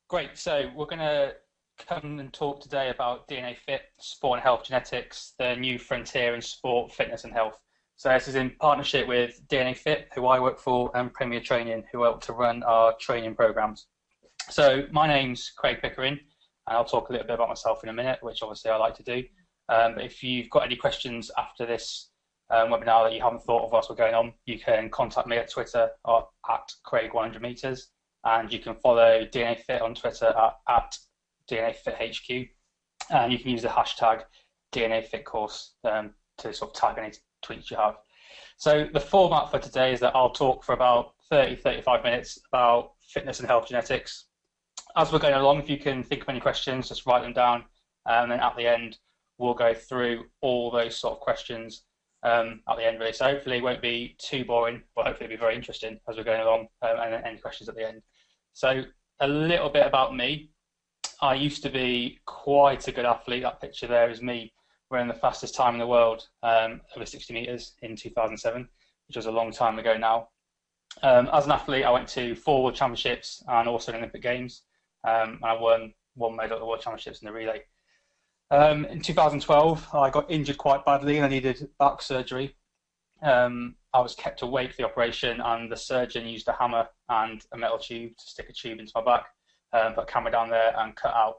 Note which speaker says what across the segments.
Speaker 1: Great. So we're going to come and talk today about DNAFit, sport and health genetics, the new frontier in sport, fitness and health. So this is in partnership with DNAFit, who I work for, and Premier Training, who help to run our training programs. So my name's Craig Pickering, and I'll talk a little bit about myself in a minute, which obviously I like to do. But if you've got any questions after this webinar that you haven't thought of whilst we're going on, you can contact me at Twitter or at Craig100meters. And you can follow DNAFit on Twitter at DNAFitHQ. And you can use the hashtag DNAFitCourse to sort of tag any tweets you have. So the format for today is that I'll talk for about 30-35 minutes about fitness and health genetics. As we're going along, if you can think of any questions, just write them down. And then at the end, we'll go through all those sort of questions at the end, really. So hopefully it won't be too boring, but hopefully it'll be very interesting as we're going along, and then any questions at the end. So a little bit about me. I used to be quite a good athlete. That picture there is me running the fastest time in the world, over 60 meters in 2007, which was a long time ago now. As an athlete, I went to 4 World Championships and also Olympic Games, and I won 1 medal at the World Championships in the relay. In 2012, I got injured quite badly and I needed back surgery. I was kept awake for the operation, and the surgeon used a hammer and a metal tube to stick a tube into my back, put a camera down there and cut out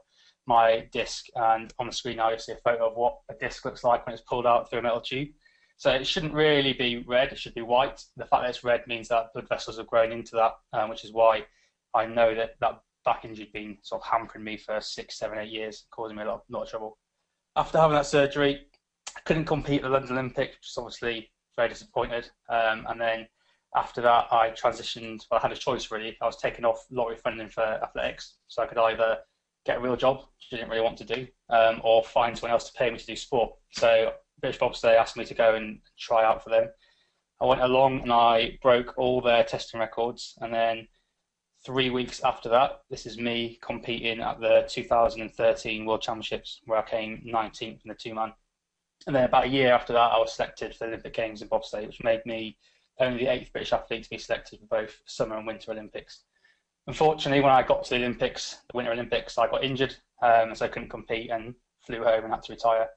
Speaker 1: my disc. And on the screen now you'll see a photo of what a disc looks like when it's pulled out through a metal tube. So it shouldn't really be red, it should be white. The fact that it's red means that blood vessels have grown into that, which is why I know that back injury had been sort of hampering me for 6, 7, 8 years, causing me a lot of trouble. After having that surgery, I couldn't compete at the London Olympics, which is obviously very disappointed. And then after that, I transitioned. Well, I had a choice really. I was taking off lottery funding for athletics, so I could either get a real job, which I didn't really want to do, or find someone else to pay me to do sport. So British Bobsleigh asked me to go and try out for them. I went along and I broke all their testing records. And then 3 weeks after that, this is me competing at the 2013 World Championships, where I came 19th in the 2-man. And then about a year after that, I was selected for the Olympic Games in bobsleigh, which made me only the 8th British athlete to be selected for both Summer and Winter Olympics. Unfortunately, when I got to the Olympics, the Winter Olympics, I got injured, so I couldn't compete and flew home and had to retire.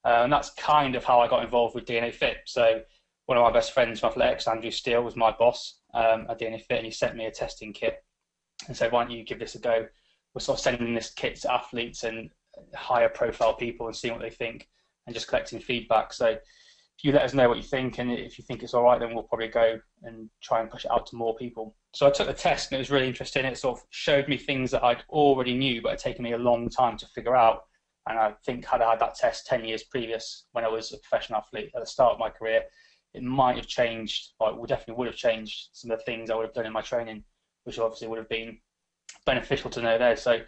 Speaker 1: And that's kind of how I got involved with DNAFit. So one of my best friends from athletics, Andrew Steele, was my boss at DNAFit, and he sent me a testing kit and said, why don't you give this a go? We're sort of sending this kit to athletes and higher profile people and seeing what they think, and just collecting feedback. So if you let us know what you think, and if you think it's all right, then we'll probably go and try and push it out to more people. So I took the test and it was really interesting. It sort of showed me things that I'd already knew, but had taken me a long time to figure out. And I think had I had that test 10 years previous, when I was a professional athlete at the start of my career, it might have changed, or it definitely would have changed some of the things I would have done in my training, which obviously would have been beneficial to know there. So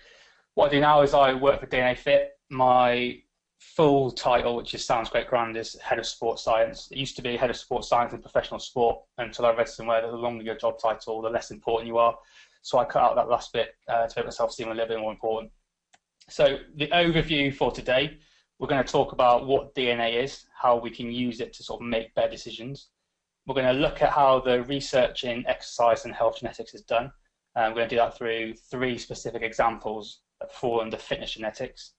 Speaker 1: what I do now is I work for DNAFit. My full title, which sounds quite grand, is Head of Sports Science. It used to be Head of Sports Science in Professional Sport, until I read somewhere that the longer your job title, the less important you are. So I cut out that last bit to make myself seem a little bit more important. So the overview for today, we're going to talk about what DNA is, how we can use it to sort of make better decisions. We're going to look at how the research in exercise and health genetics is done. We're going to do that through 3 specific examples that fall under fitness genetics.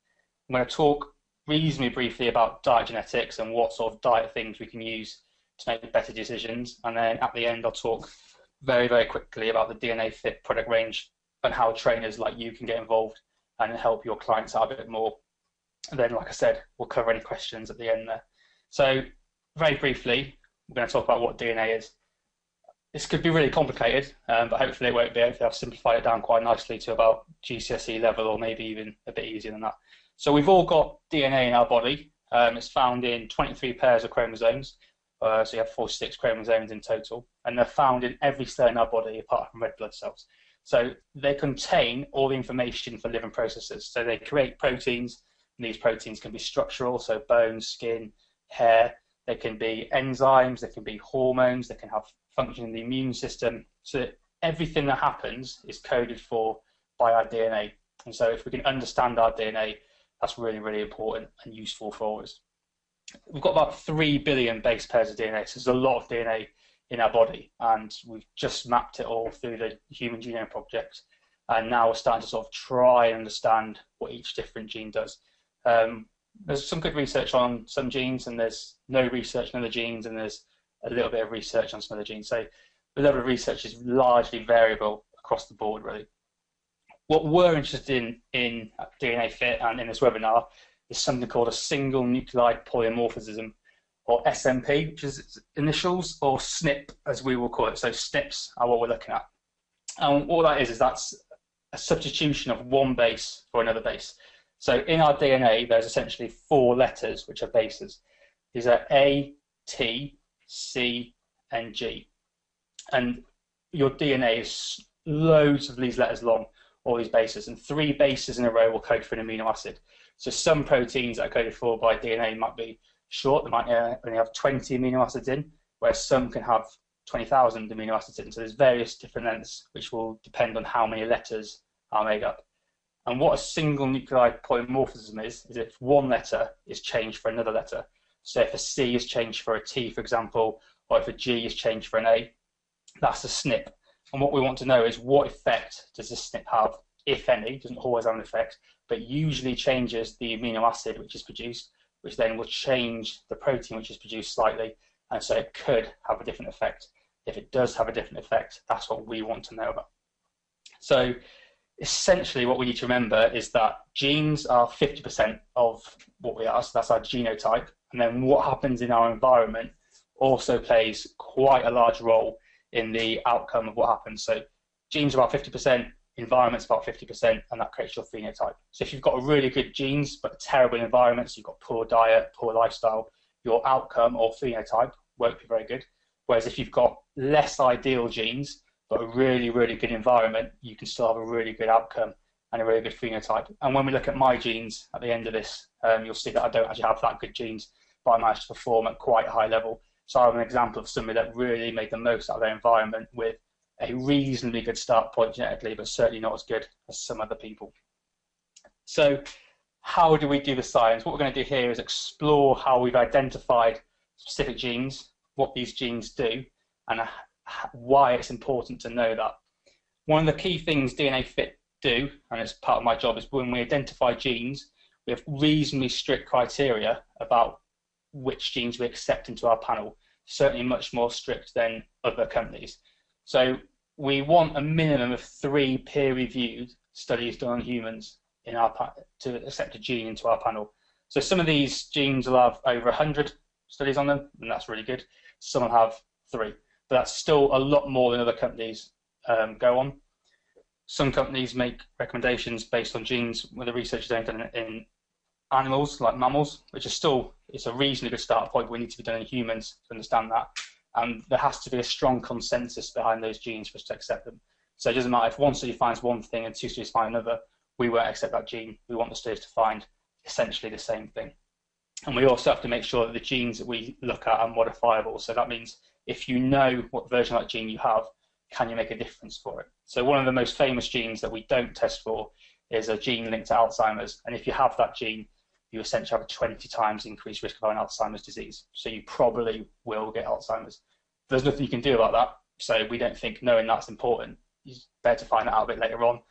Speaker 1: I'm going to talk reasonably briefly about diet genetics and what sort of diet things we can use to make better decisions. And then at the end, I'll talk very, very quickly about the DNAFit product range and how trainers like you can get involved and help your clients out a bit more. And then, like I said, we'll cover any questions at the end there. So very briefly, we're going to talk about what DNA is. This could be really complicated, but hopefully it won't be. Hopefully I've simplified it down quite nicely to about GCSE level, or maybe even a bit easier than that. So we've all got DNA in our body. It's found in 23 pairs of chromosomes. So you have 46 chromosomes in total, and they're found in every cell in our body apart from red blood cells. So they contain all the information for living processes. So they create proteins, and these proteins can be structural, so bones, skin, hair. They can be enzymes, they can be hormones, they can have function in the immune system. So everything that happens is coded for by our DNA. And so if we can understand our DNA, that's really, really important and useful for us. We've got about 3 billion base pairs of DNA, so there's a lot of DNA in our body, and we've just mapped it all through the Human Genome Project. and now we're starting to sort of try and understand what each different gene does. There's some good research on some genes, and there's no research on other genes, and there's a little bit of research on some other genes. So the level of research is largely variable across the board, really. What we're interested in at DNAFit and in this webinar is something called a single nucleotide polymorphism, or SMP, which is its initials, or SNP, as we will call it. So SNPs are what we're looking at. And all that is that's a substitution of one base for another base. So in our DNA, there's essentially 4 letters which are bases. These are A, T, C, and G. And your DNA is loads of these letters long, all these bases, and 3 bases in a row will code for an amino acid. So some proteins that are coded for by DNA might be short, they might only have 20 amino acids in, whereas some can have 20,000 amino acids in. So there's various different lengths, which will depend on how many letters are made up. And what a single nucleotide polymorphism is if one letter is changed for another letter. So if a C is changed for a T, for example, or if a G is changed for an A, that's a SNP. And what we want to know is what effect does this SNP have, if any. It doesn't always have an effect, but usually changes the amino acid which is produced, which then will change the protein which is produced slightly, and so it could have a different effect. If it does have a different effect, that's what we want to know about. So essentially what we need to remember is that genes are 50% of what we are, so that's our genotype, and then what happens in our environment also plays quite a large role in the outcome of what happens. So genes are about 50%, environment's about 50%, and that creates your phenotype. So if you've got really good genes but a terrible environment, so you've got poor diet, poor lifestyle, your outcome or phenotype won't be very good. Whereas if you've got less ideal genes but a really, really good environment, you can still have a really good outcome and a really good phenotype. And when we look at my genes at the end of this, you'll see that I don't actually have that good genes, but I managed to perform at quite a high level. So I'm an example of somebody that really made the most out of their environment with a reasonably good start point genetically, but certainly not as good as some other people. So how do we do the science? What we're going to do here is explore how we've identified specific genes, what these genes do, and why it's important to know that. One of the key things DNAFit do, and it's part of my job, is when we identify genes, we have reasonably strict criteria about which genes we accept into our panel, certainly much more strict than other companies. So we want a minimum of 3 peer-reviewed studies done on humans in our to accept a gene into our panel. So some of these genes will have over 100 studies on them, and that's really good. Some will have 3, but that's still a lot more than other companies go on. Some companies make recommendations based on genes where the research is only done in animals, like mammals, which is still, it's a reasonably good start point, but we need to be done in humans to understand that. And there has to be a strong consensus behind those genes for us to accept them. So it doesn't matter if one study finds one thing and 2 studies find another, we won't accept that gene. We want the studies to find essentially the same thing. And we also have to make sure that the genes that we look at are modifiable. So that means if you know what version of that gene you have, can you make a difference for it? So one of the most famous genes that we don't test for is a gene linked to Alzheimer's. And if you have that gene, you essentially have a 20 times increased risk of having Alzheimer's disease. So you probably will get Alzheimer's. There's nothing you can do about that. So we don't think knowing that's important. It's better to find that out a bit later on.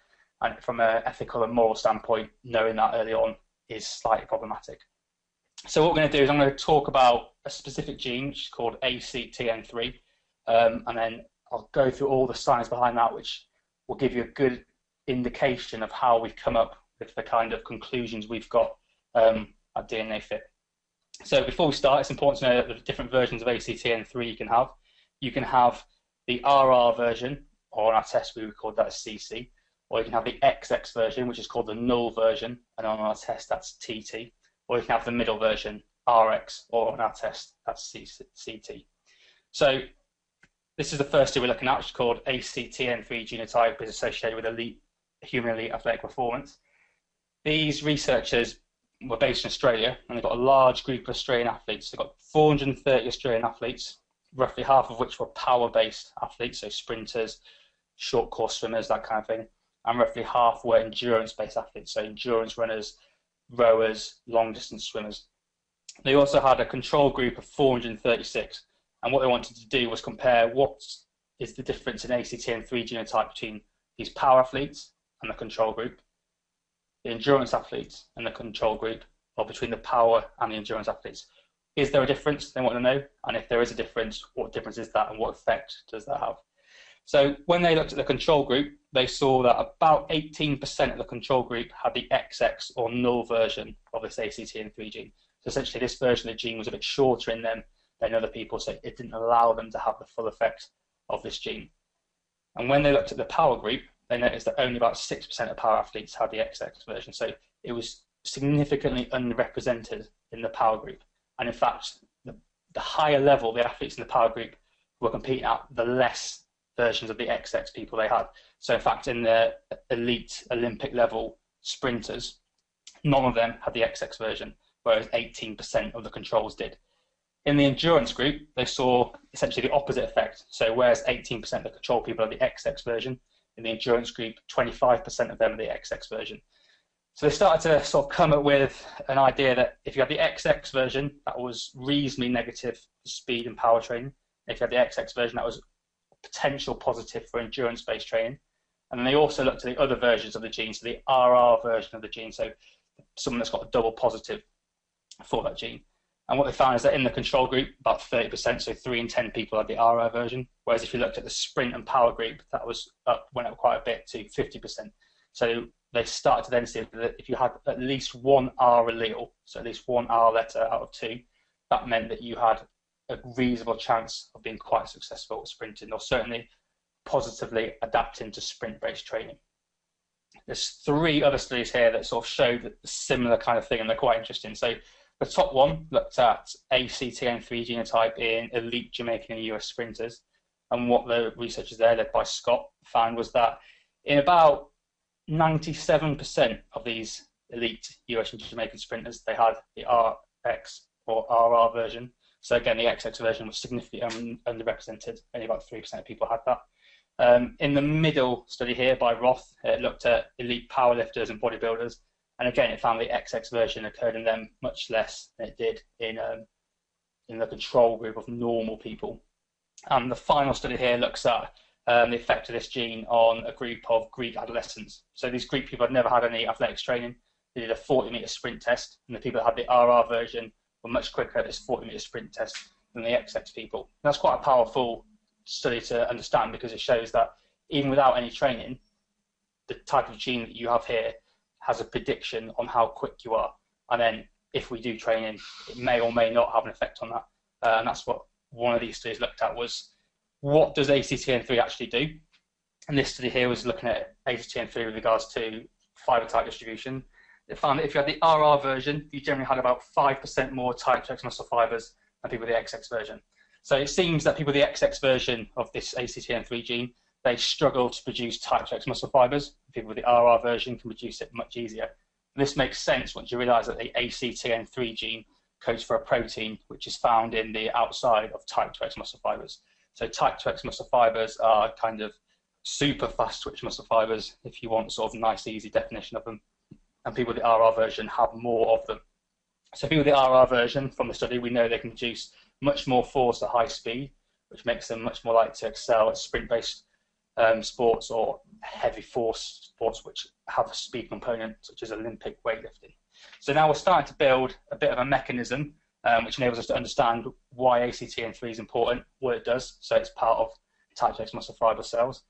Speaker 1: And from an ethical and moral standpoint, knowing that early on is slightly problematic. So what we're going to do is I'm going to talk about a specific gene, which is called ACTN3. And then I'll go through all the science behind that, which will give you a good indication of how we've come up with the kind of conclusions we've got at DNAFit. So before we start, it's important to know that the different versions of ACTN3 you can have. You can have the RR version, or on our test we record that as CC, or you can have the XX version, which is called the null version, and on our test that's TT, or you can have the middle version, RX, or on our test that's CT. So this is the first two we're looking at, which is called ACTN3 genotype, is associated with human elite athletic performance. These researchers were based in Australia, and they've got a large group of Australian athletes. They've got 430 Australian athletes, roughly half of which were power-based athletes, so sprinters, short course swimmers, that kind of thing, and roughly half were endurance-based athletes, so endurance runners, rowers, long-distance swimmers. They also had a control group of 436, and what they wanted to do was compare what is the difference in ACTN3 genotype between these power athletes and the control group, the endurance athletes and the control group, or between the power and the endurance athletes. Is there a difference? They want to know. And if there is a difference, what difference is that and what effect does that have? So when they looked at the control group, they saw that about 18% of the control group had the XX or null version of this ACTN3 gene. So essentially this version of the gene was a bit shorter in them than other people, so it didn't allow them to have the full effect of this gene. And when they looked at the power group, they noticed that only about 6% of power athletes had the XX version. So it was significantly underrepresented in the power group. And in fact, the higher level the athletes in the power group were competing at, the less versions of the XX people they had. So in fact, in the elite Olympic level sprinters, none of them had the XX version, whereas 18% of the controls did. In the endurance group, they saw essentially the opposite effect. So whereas 18% of the control people had the XX version, in the endurance group, 25% of them had the XX version. So they started to sort of come up with an idea that if you had the XX version, that was reasonably negative for speed and power training. If you had the XX version, that was potential positive for endurance-based training. And then they also looked at the other versions of the gene, so the RR version of the gene, so someone that's got a double positive for that gene. And what they found is that in the control group, about 30%, so 3 in 10 people had the RR version. Whereas if you looked at the sprint and power group, that went up quite a bit to 50%. So they started to then see that if you had at least one R allele, so at least one R letter out of 2, that meant that you had a reasonable chance of being quite successful at sprinting, or certainly positively adapting to sprint-based training. There's 3 other studies here that sort of show that similar kind of thing, and they're quite interesting. So the top one looked at ACTN3 genotype in elite Jamaican and US sprinters, and what the researchers there, led by Scott, found was that in about 97% of these elite US and Jamaican sprinters, they had the RX or RR version. So again, the XX version was significantly underrepresented. Only about 3% of people had that. In the middle study here by Roth, it looked at elite powerlifters and bodybuilders. And again, it found the XX version occurred in them much less than it did in the control group of normal people. And the final study here looks at the effect of this gene on a group of Greek adolescents. So these Greek people had never had any athletics training. They did a 40-meter sprint test, and the people that had the RR version were much quicker at this 40-meter sprint test than the XX people. And that's quite a powerful study to understand, because it shows that even without any training, the type of gene that you have here has a prediction on how quick you are. And then if we do training, it may or may not have an effect on that. And that's what one of these studies looked at, was what does ACTN3 actually do? And this study here was looking at ACTN3 with regards to fiber type distribution. It found that if you had the RR version, you generally had about 5% more type 2X muscle fibers than people with the XX version. So it seems that people with the XX version of this ACTN3 gene, they struggle to produce type 2X muscle fibers. People with the RR version can produce it much easier. And this makes sense once you realize that the ACTN3 gene codes for a protein which is found in the outside of type 2X muscle fibers. So type 2X muscle fibers are kind of super fast twitch muscle fibers, if you want sort of nice, easy definition of them. And people with the RR version have more of them. So people with the RR version, from the study, we know they can produce much more force at high speed, which makes them much more likely to excel at sprint-based sports or heavy force sports which have a speed component, such as Olympic weightlifting. So now we're starting to build a bit of a mechanism which enables us to understand why ACTN3 is important, what it does, so it's part of type 2X muscle fiber cells.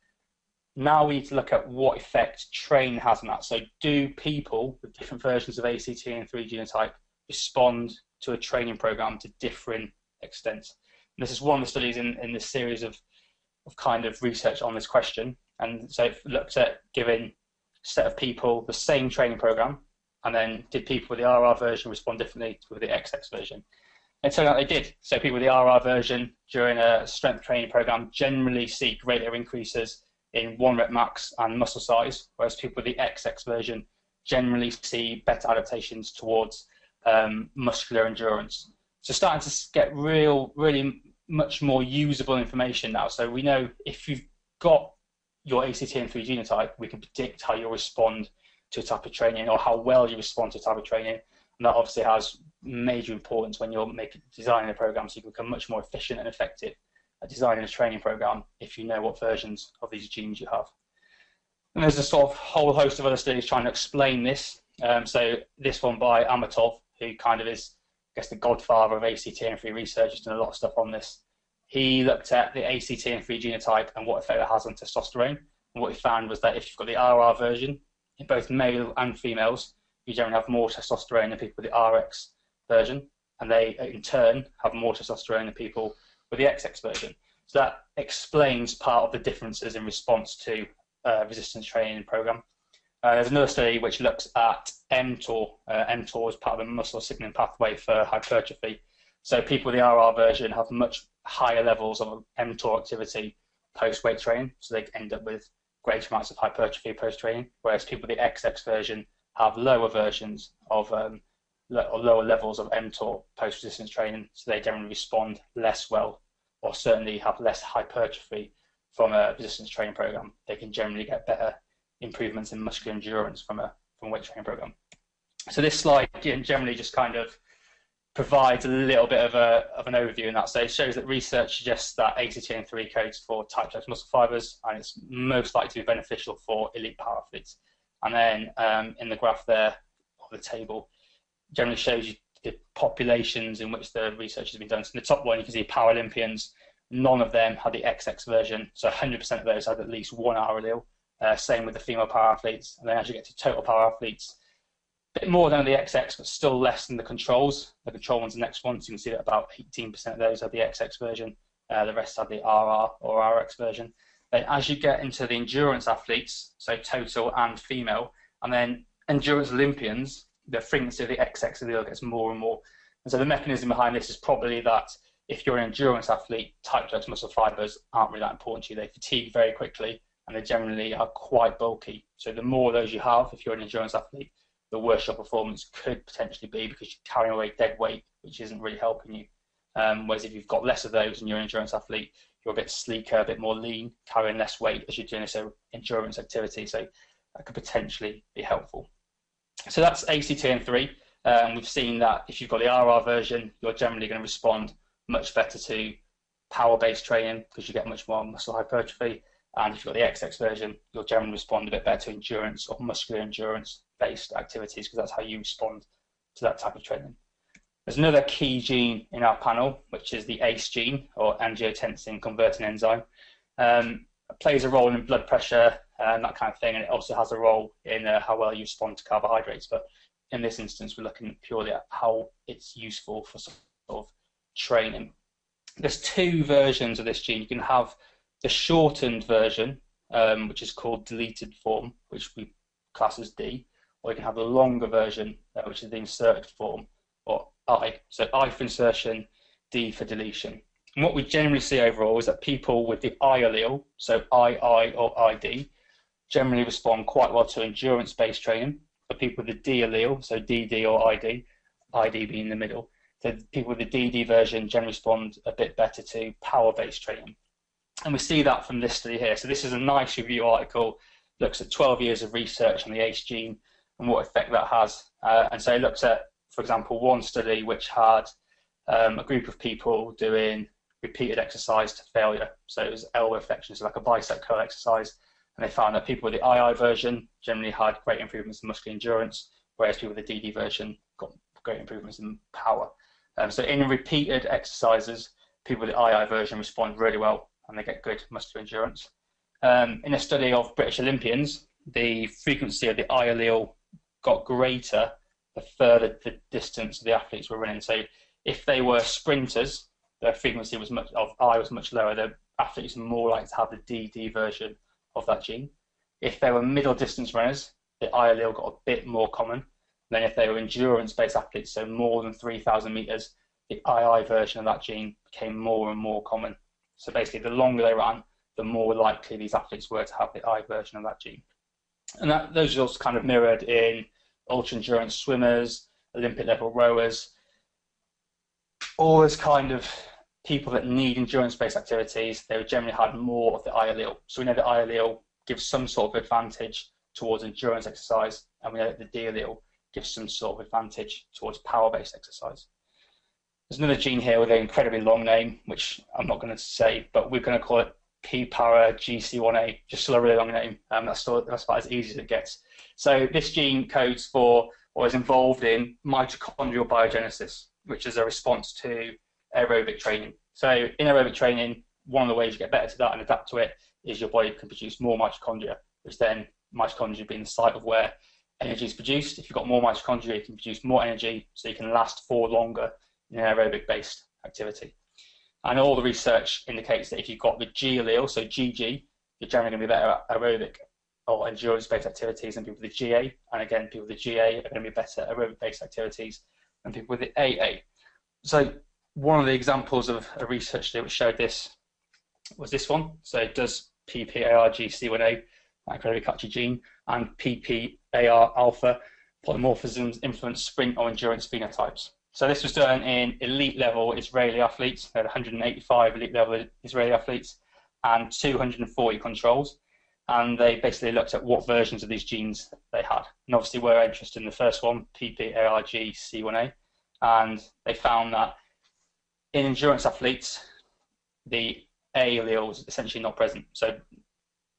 Speaker 1: Now we need to look at what effect training has on that. So do people with different versions of ACTN3 genotype respond to a training program to different extents? And this is one of the studies in this series of kind of research on this question. And so it looks at giving a set of people the same training program, and then did people with the RR version respond differently to the XX version? And it turned out they did. So people with the RR version during a strength training program generally see greater increases in 1 rep max and muscle size, whereas people with the XX version generally see better adaptations towards muscular endurance. So starting to get really much more usable information now. So we know if you've got your ACTN3 genotype, we can predict how you'll respond to a type of training, or how well you respond to a type of training. And that obviously has major importance when you're designing a program, so you can become much more efficient and effective at designing a training program if you know what versions of these genes you have. And there's a sort of whole host of other studies trying to explain this. So this one by Amatov, who kind of is, I guess, the godfather of ACTN3 research, has done a lot of stuff on this. He looked at the ACTN3 genotype and what effect it has on testosterone. And what he found was that if you've got the RR version, in both male and females, you generally have more testosterone than people with the RX version. And they, in turn, have more testosterone than people with the XX version. So that explains part of the differences in response to resistance training program. There's another study which looks at mTOR. mTOR is part of the muscle signaling pathway for hypertrophy. So people with the RR version have much higher levels of mTOR activity post-weight training, so they end up with greater amounts of hypertrophy post-training, whereas people with the XX version have lower versions of or lower levels of mTOR post-resistance training, so they generally respond less well, or certainly have less hypertrophy from a resistance training program. They can generally get better improvements in muscular endurance from a weight training program. So this slide generally just kind of provides a little bit of an overview in that. So it shows that research suggests that ACTN3 codes for type 2 muscle fibers, and it's most likely to be beneficial for elite power athletes. And then in the graph there, or the table, generally shows you the populations in which the research has been done. So in the top one, you can see Paralympians. None of them had the XX version, so 100% of those had at least one R allele. Same with the female power athletes. And then as you get to total power athletes, a bit more than the XX, but still less than the controls. The control one's the next one, so you can see that about 18% of those had the XX version. The rest had the RR or RX version. Then as you get into the endurance athletes, so total and female, and then endurance Olympians, the frequency of the XX allele gets more and more. And so the mechanism behind this is probably that if you're an endurance athlete, type 2 muscle fibers aren't really that important to you. They fatigue very quickly, and they generally are quite bulky. So the more of those you have, if you're an endurance athlete, the worse your performance could potentially be, because you're carrying away dead weight, which isn't really helping you. Whereas if you've got less of those and you're an endurance athlete, you're a bit sleeker, a bit more lean, carrying less weight as you're doing this endurance activity. So that could potentially be helpful. So that's ACTN3. We've seen that if you've got the RR version, you're generally going to respond much better to power-based training because you get much more muscle hypertrophy. And if you've got the XX version, you'll generally respond a bit better to endurance or muscular endurance-based activities, because that's how you respond to that type of training. There's another key gene in our panel, which is the ACE gene, or angiotensin converting enzyme. It plays a role in blood pressure and that kind of thing, and it also has a role in how well you respond to carbohydrates. But in this instance, we're looking purely at how it's useful for sort of training. There's two versions of this gene. You can have the shortened version, which is called deleted form, which we class as D, or you can have the longer version, which is the inserted form, or I. So I for insertion, D for deletion. And what we generally see overall is that people with the I allele, so II or ID, generally respond quite well to endurance-based training. For people with the D allele, so DD or ID, ID being in the middle, so people with the DD version generally respond a bit better to power-based training. And we see that from this study here. So this is a nice review article, looks at 12 years of research on the ACE gene and what effect that has. And so it looks at, for example, one study which had a group of people doing repeated exercise to failure. So it was elbow flexion, so like a bicep curl exercise. And they found that people with the II version generally had great improvements in muscular endurance, whereas people with the DD version got great improvements in power. So in repeated exercises, people with the II version respond really well and they get good muscular endurance. In a study of British Olympians, the frequency of the I allele got greater the further the distance the athletes were running. So if they were sprinters, their frequency was of I was much lower. The athletes were more likely to have the DD version of that gene. If they were middle distance runners, the I allele got a bit more common. Then if they were endurance-based athletes, so more than 3,000 meters, the II version of that gene became more and more common. So basically, the longer they ran, the more likely these athletes were to have the I version of that gene. And those results kind of mirrored in ultra-endurance swimmers, Olympic-level rowers, all those kind of people that need endurance-based activities. They would generally have more of the I allele. So we know the I allele gives some sort of advantage towards endurance exercise, and we know that the D allele gives some sort of advantage towards power-based exercise. There's another gene here with an incredibly long name, which I'm not going to say, but we're going to call it P-para GC1A, just still a really long name. That's about as easy as it gets. So this gene codes for, or is involved in, mitochondrial biogenesis, which is a response to aerobic training. So in aerobic training, one of the ways you get better to that and adapt to it is your body can produce more mitochondria, which then mitochondria being the site of where energy is produced. If you've got more mitochondria, you can produce more energy, so you can last for longer in an aerobic-based activity. And all the research indicates that if you've got the G allele, so GG, you're generally going to be better at aerobic or endurance-based activities than people with the GA. And again, people with the GA are going to be better at aerobic-based activities than people with the AA. So one of the examples of a research study which showed this was this one. So does PPARGC1A, that incredibly catchy gene, and PPAR alpha polymorphisms influence sprint or endurance phenotypes. So this was done in elite level Israeli athletes. There were 185 elite level Israeli athletes and 240 controls. And they basically looked at what versions of these genes they had. And obviously we're interested in the first one, PPARGC1A. And they found that in endurance athletes, the A allele was essentially not present. So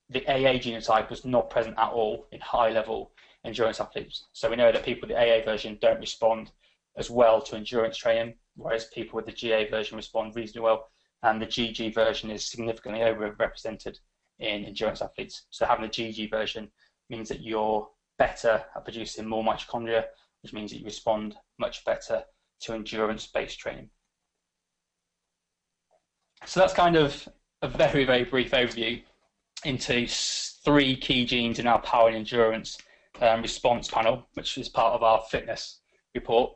Speaker 1: the AA genotype was not present at all in high level endurance athletes. So we know that people with the AA version don't respond as well to endurance training, whereas people with the GA version respond reasonably well, and the GG version is significantly overrepresented in endurance athletes. So having the GG version means that you're better at producing more mitochondria, which means that you respond much better to endurance-based training. So that's kind of a very, very brief overview into 3 key genes in our power and endurance response panel, which is part of our fitness report.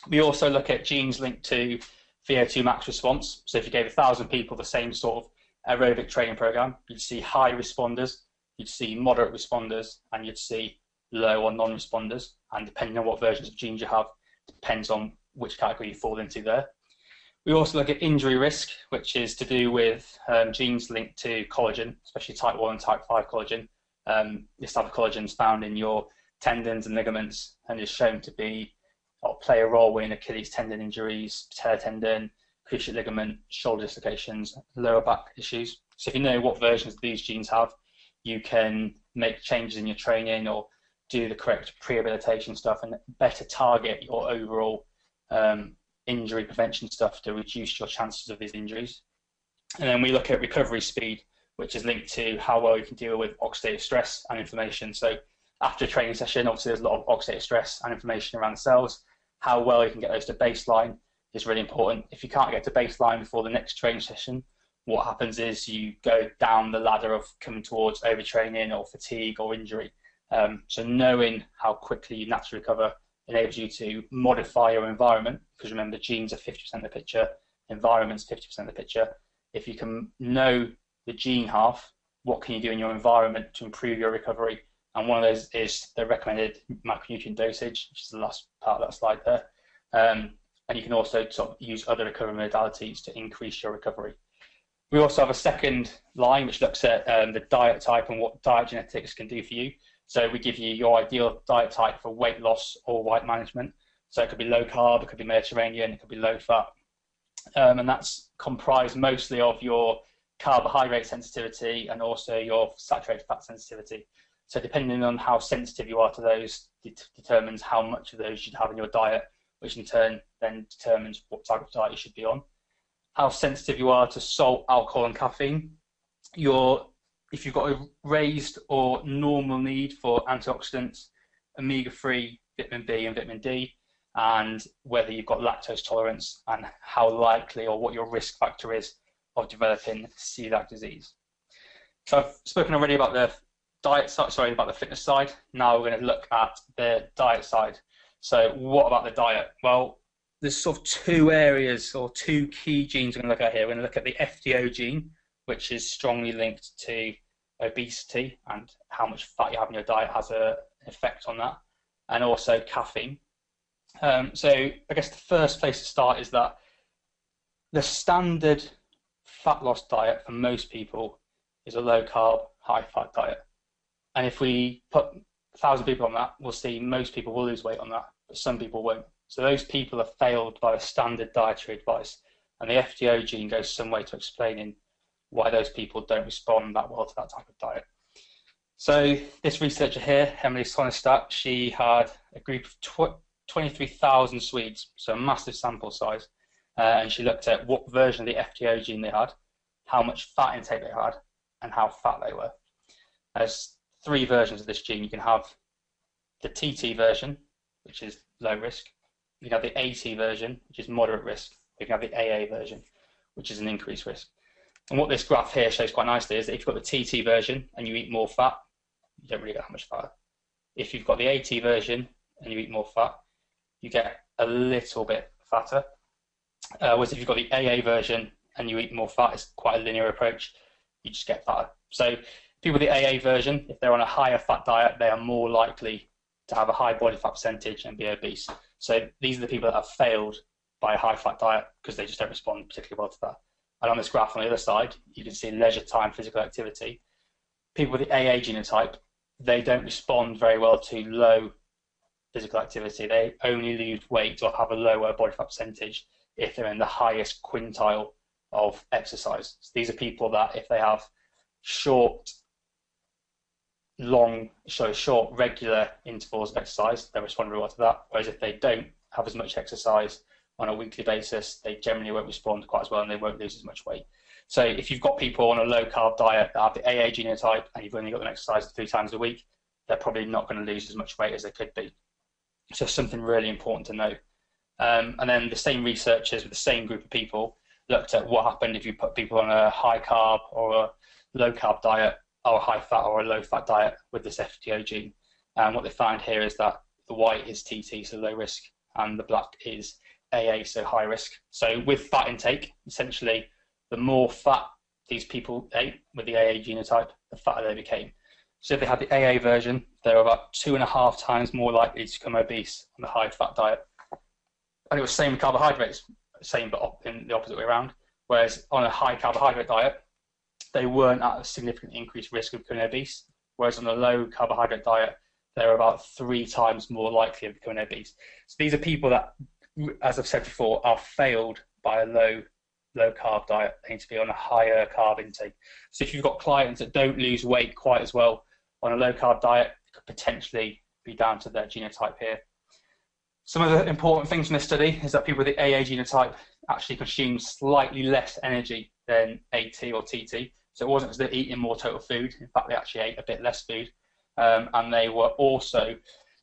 Speaker 1: We also look at genes linked to VO2 max response. So if you gave 1,000 people the same sort of aerobic training program, you'd see high responders, you'd see moderate responders, and you'd see low or non-responders. And depending on what versions of genes you have, depends on which category you fall into there. We also look at injury risk, which is to do with genes linked to collagen, especially type 1 and type 5 collagen. This type of collagen is found in your tendons and ligaments and is shown to be or play a role in Achilles tendon injuries, patellar tendon, cruciate ligament, shoulder dislocations, lower back issues. So if you know what versions of these genes have, you can make changes in your training or do the correct prehabilitation stuff and better target your overall injury prevention stuff to reduce your chances of these injuries. And then we look at recovery speed, which is linked to how well you can deal with oxidative stress and inflammation. So after a training session, obviously there's a lot of oxidative stress and inflammation around the cells. How well you can get those to baseline is really important. If you can't get to baseline before the next training session, what happens is you go down the ladder of coming towards overtraining or fatigue or injury. So knowing how quickly you naturally recover enables you to modify your environment, because remember, genes are 50% of the picture, environment's 50% of the picture. If you can know the gene half, what can you do in your environment to improve your recovery? And one of those is the recommended macronutrient dosage, which is the last part of that slide there. And you can also sort of use other recovery modalities to increase your recovery. We also have a second line which looks at the diet type and what diet genetics can do for you. So we give you your ideal diet type for weight loss or weight management. So it could be low carb, it could be Mediterranean, it could be low fat. And that's comprised mostly of your carbohydrate sensitivity and also your saturated fat sensitivity. So depending on how sensitive you are to those, determines how much of those you should have in your diet, which in turn then determines what type of diet you should be on. How sensitive you are to salt, alcohol, and caffeine. If you've got a raised or normal need for antioxidants, omega-3, vitamin B and vitamin D, and whether you've got lactose tolerance and how likely or what your risk factor is of developing celiac disease. So I've spoken already about the diet side, about the fitness side. Now we're going to look at the diet side. So what about the diet? Well, there's sort of 2 areas or 2 key genes we're going to look at here. We're going to look at the FTO gene, which is strongly linked to obesity, and how much fat you have in your diet has an effect on that, and also caffeine. So I guess the first place to start is that the standard fat loss diet for most people is a low carb, high fat diet. And if we put 1,000 people on that, we'll see most people will lose weight on that, but some people won't. So those people are failed by the standard dietary advice. And the FTO gene goes some way to explaining why those people don't respond that well to that type of diet. So this researcher here, Emily Sonnestat, she had a group of 23,000 Swedes, so a massive sample size, and she looked at what version of the FTO gene they had, how much fat intake they had, and how fat they were. There's 3 versions of this gene. You can have the TT version, which is low risk. You can have the AT version, which is moderate risk. You can have the AA version, which is an increased risk. And what this graph here shows quite nicely is that if you've got the TT version and you eat more fat, you don't really get that much fat. If you've got the AT version and you eat more fat, you get a little bit fatter. Whereas if you've got the AA version and you eat more fat, it's quite a linear approach, you just get fatter. So people with the AA version, if they're on a higher fat diet, they are more likely to have a high body fat percentage and be obese. So these are the people that have failed by a high fat diet because they just don't respond particularly well to that. And on this graph on the other side, you can see leisure time physical activity. People with the AA genotype, they don't respond very well to low physical activity. They only lose weight or have a lower body fat percentage if they're in the highest quintile of exercise. So these are people that if they have short, regular intervals of exercise, they respond really well to that. Whereas if they don't have as much exercise on a weekly basis, they generally won't respond quite as well and they won't lose as much weight. So if you've got people on a low carb diet that have the AA genotype and you've only got them exercise 3 times a week, they're probably not going to lose as much weight as they could be. So something really important to know. And then the same researchers with the same group of people looked at what happened if you put people on a high carb or a low carb diet or a high fat or a low fat diet with this FTO gene. And what they found here is that the white is TT, so low risk, and the black is AA, so high risk. So with fat intake, essentially, the more fat these people ate with the AA genotype, the fatter they became. So if they had the AA version, they were about 2.5 times more likely to become obese on the high fat diet. And it was the same with carbohydrates, same but in the opposite way around. Whereas on a high carbohydrate diet, they weren't at a significantly increased risk of becoming obese. Whereas on a low carbohydrate diet, they were about 3 times more likely of becoming obese. So these are people that, as I've said before, are failed by a low carb diet. They need to be on a higher carb intake. So if you've got clients that don't lose weight quite as well on a low carb diet, it could potentially be down to their genotype here. Some of the important things from this study is that people with the AA genotype actually consume slightly less energy than AT or TT. So it wasn't as they're eating more total food. In fact, they actually ate a bit less food. And they were also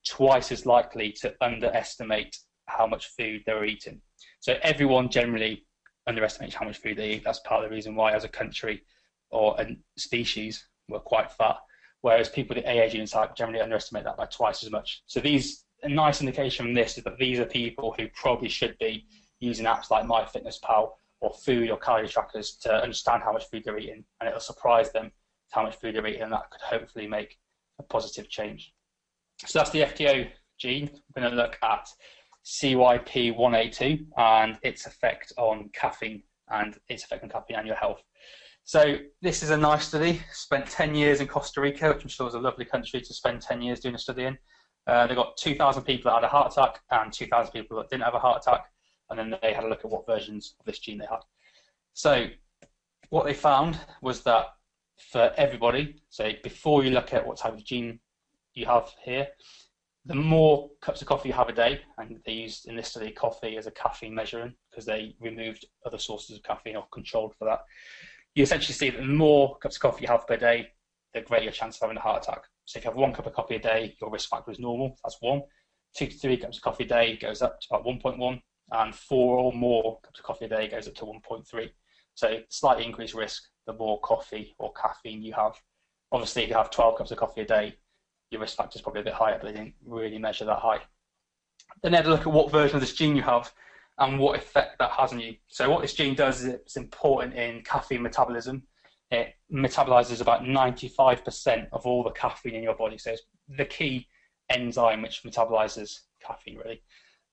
Speaker 1: twice as likely to underestimate how much food they were eating. So everyone generally underestimates how much food they eat. That's part of the reason why, as a country or a species, we're quite fat. Whereas people with the AA genotype generally underestimate that by twice as much. So a nice indication from this is that these are people who probably should be using apps like MyFitnessPal or food or calorie trackers to understand how much food they're eating, and it'll surprise them how much food they're eating, and that could hopefully make a positive change. So that's the FTO gene. We're going to look at CYP1A2 and its effect on caffeine and your health. So this is a nice study. Spent 10 years in Costa Rica, which I'm sure is a lovely country to spend 10 years doing a study in. They got 2,000 people that had a heart attack and 2,000 people that didn't have a heart attack, and then they had a look at what versions of this gene they had. So what they found was that for everybody, so before you look at what type of gene you have here, the more cups of coffee you have a day, and they used in this study coffee as a caffeine measurement because they removed other sources of caffeine or controlled for that, you essentially see that the more cups of coffee you have per day, the greater your chance of having a heart attack. So if you have 1 cup of coffee a day, your risk factor is normal, that's 1. 2 to 3 cups of coffee a day goes up to about 1.1, and 4 or more cups of coffee a day goes up to 1.3. So slightly increased risk the more coffee or caffeine you have. Obviously, if you have 12 cups of coffee a day, your risk factor is probably a bit higher, but they didn't really measure that high. Then they had a look at what version of this gene you have and what effect that has on you. So what this gene does is it's important in caffeine metabolism. It metabolizes about 95% of all the caffeine in your body. So it's the key enzyme which metabolizes caffeine, really.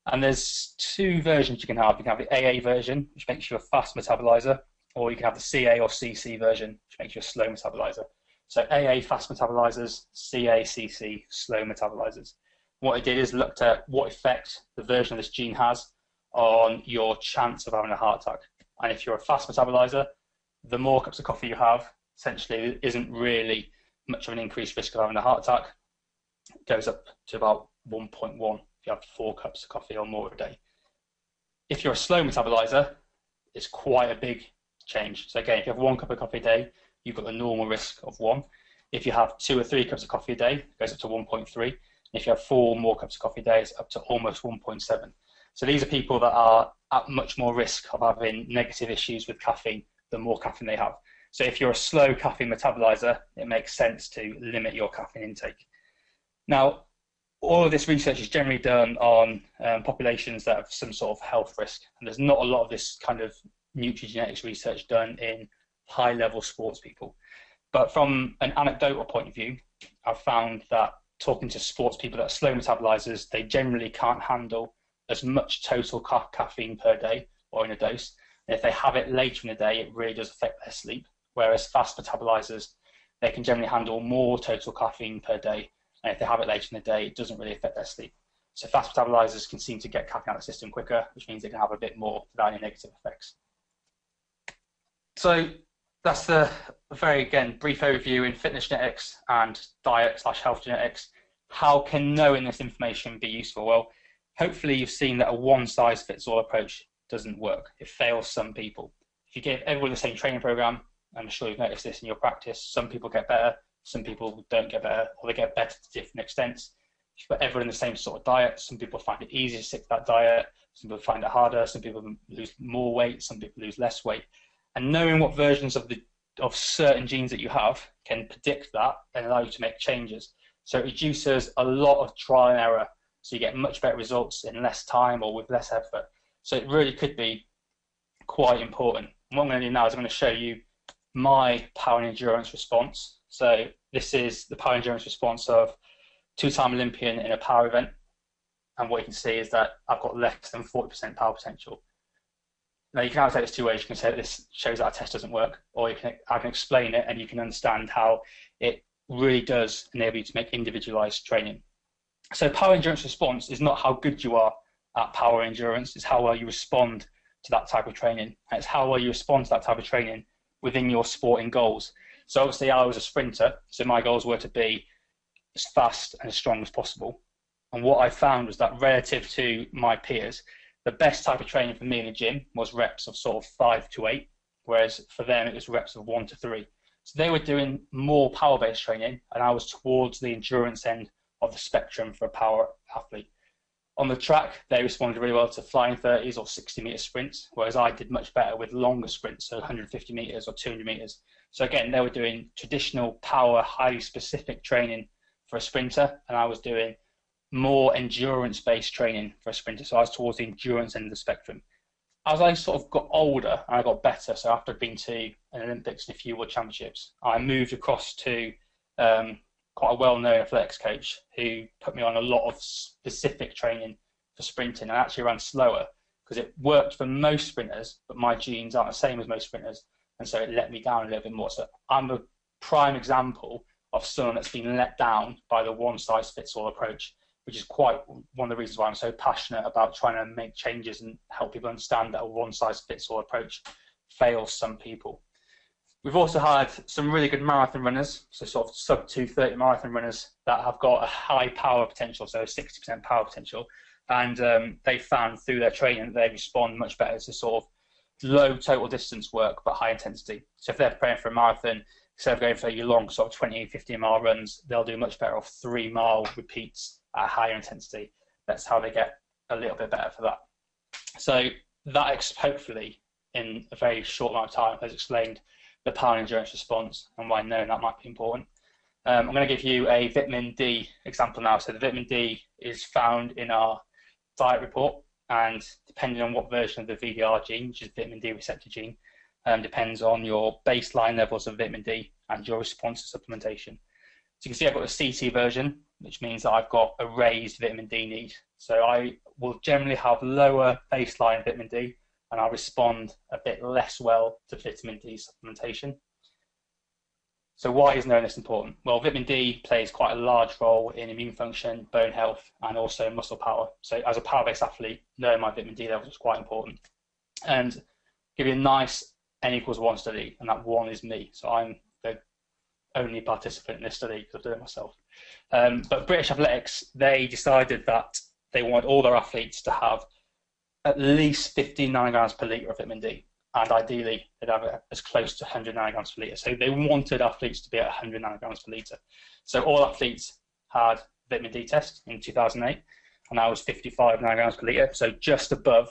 Speaker 1: And there's 2 versions you can have. You can have the AA version, which makes you a fast metabolizer, or you can have the CA or CC version, which makes you a slow metabolizer. So AA, fast metabolizers, CA, CC, slow metabolizers. What it did is looked at what effect the version of this gene has on your chance of having a heart attack. And if you're a fast metabolizer, the more cups of coffee you have, essentially there isn't really much of an increased risk of having a heart attack. It goes up to about 1.1 if you have 4 cups of coffee or more a day. If you're a slow metabolizer, it's quite a big change. So again, if you have 1 cup of coffee a day, you've got the normal risk of 1. If you have 2 or 3 cups of coffee a day, it goes up to 1.3. And if you have 4 more cups of coffee a day, it's up to almost 1.7. So these are people that are at much more risk of having negative issues with caffeine the more caffeine they have. So if you're a slow caffeine metabolizer, it makes sense to limit your caffeine intake. Now, all of this research is generally done on populations that have some sort of health risk, and there's not a lot of this kind of nutrigenetics research done in high-level sports people. But from an anecdotal point of view, I've found that talking to sports people that are slow metabolizers, they generally can't handle as much total caffeine per day or in a dose. And if they have it later in the day, it really does affect their sleep. Whereas fast metabolizers, they can generally handle more total caffeine per day. And if they have it later in the day, it doesn't really affect their sleep. So fast metabolizers can seem to get caffeine out of the system quicker, which means they can have a bit more without any negative effects. So that's the very, again, brief overview in fitness genetics and diet/health genetics. How can knowing this information be useful? Well, hopefully you've seen that a one-size-fits-all approach doesn't work. It fails some people. If you give everyone the same training program, I'm sure you've noticed this in your practice, some people get better, some people don't get better, or they get better to different extents. If you put everyone in the same sort of diet, some people find it easier to stick to that diet, some people find it harder, some people lose more weight, some people lose less weight. And knowing what versions of certain genes that you have can predict that and allow you to make changes. So it reduces a lot of trial and error. So you get much better results in less time or with less effort. So it really could be quite important. And what I'm going to do now is I'm going to show you my power and endurance response. So this is the power and endurance response of two-time Olympian in a power event. And what you can see is that I've got less than 40% power potential. Now you can either take this 2 ways. You can say that this shows that our test doesn't work, or I can explain it and you can understand how it really does enable you to make individualized training. So power endurance response is not how good you are at power endurance, it's how well you respond to that type of training. And it's how well you respond to that type of training within your sporting goals. So obviously I was a sprinter, so my goals were to be as fast and as strong as possible. And what I found was that relative to my peers, the best type of training for me in the gym was reps of sort of 5 to 8, whereas for them it was reps of 1 to 3. So they were doing more power-based training, and I was towards the endurance end of the spectrum for a power athlete. On the track, they responded really well to flying 30s or 60-meter sprints, whereas I did much better with longer sprints, so 150 meters or 200 meters. So again, they were doing traditional power, highly specific training for a sprinter, and I was doing more endurance-based training for a sprinter. So I was towards the endurance end of the spectrum. As I sort of got older and I got better, so after I'd been to an Olympics and a few World Championships, I moved across to quite a well-known athletics coach who put me on a lot of specific training for sprinting, and I actually ran slower because it worked for most sprinters, but my genes aren't the same as most sprinters, and so it let me down a little bit more. So I'm a prime example of someone that's been let down by the one-size-fits-all approach, which is quite one of the reasons why I'm so passionate about trying to make changes and help people understand that a one-size-fits-all approach fails some people. We've also had some really good marathon runners, so sort of sub 2:30 marathon runners that have got a high power potential, so 60% power potential, and they found through their training that they respond much better to sort of low total distance work but high intensity. So if they're preparing for a marathon, instead of going for your long sort of 20, 15-mile runs, they'll do much better off 3-mile repeats at higher intensity. That's how they get a little bit better for that. So that hopefully in a very short amount of time has explained the power and endurance response and why knowing that might be important. I'm going to give you a vitamin D example now. So the vitamin D is found in our diet report, and depending on what version of the VDR gene, which is vitamin D receptor gene, depends on your baseline levels of vitamin D and your response to supplementation. So you can see I've got the CT version, which means that I've got a raised vitamin D need. So I will generally have lower baseline vitamin D, and I'll respond a bit less well to vitamin D supplementation. So why is knowing this important? Well, vitamin D plays quite a large role in immune function, bone health, and also muscle power. So as a power-based athlete, knowing my vitamin D levels is quite important. And give you a nice N=1 study, and that one is me. So I'm the only participant in this study because I've done it myself. But British Athletics, they decided that they wanted all their athletes to have at least 15 nanograms per litre of vitamin D, and ideally they'd have it as close to 100 nanograms per litre. So they wanted athletes to be at 100 nanograms per litre. So all athletes had vitamin D test in 2008, and that was 55 nanograms per litre, so just above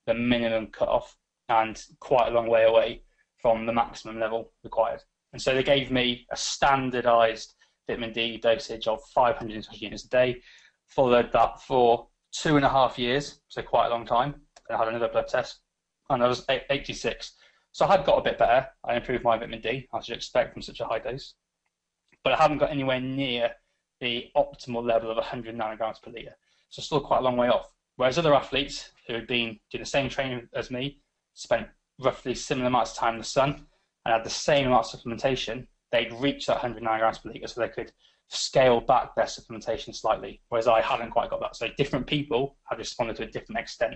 Speaker 1: the minimum cutoff and quite a long way away from the maximum level required. And so they gave me a standardised vitamin D dosage of 500 units a day, followed that for 2.5 years, so quite a long time. Then I had another blood test, and I was 86. So I had got a bit better. I improved my vitamin D, as you'd expect from such a high dose. But I haven't got anywhere near the optimal level of 100 nanograms per litre. So still quite a long way off. Whereas other athletes who had been doing the same training as me, spent roughly similar amounts of time in the sun, and had the same amount of supplementation, they'd reach that 100 nanograms per litre, so they could scale back their supplementation slightly, whereas I hadn't quite got that. So different people have responded to a different extent.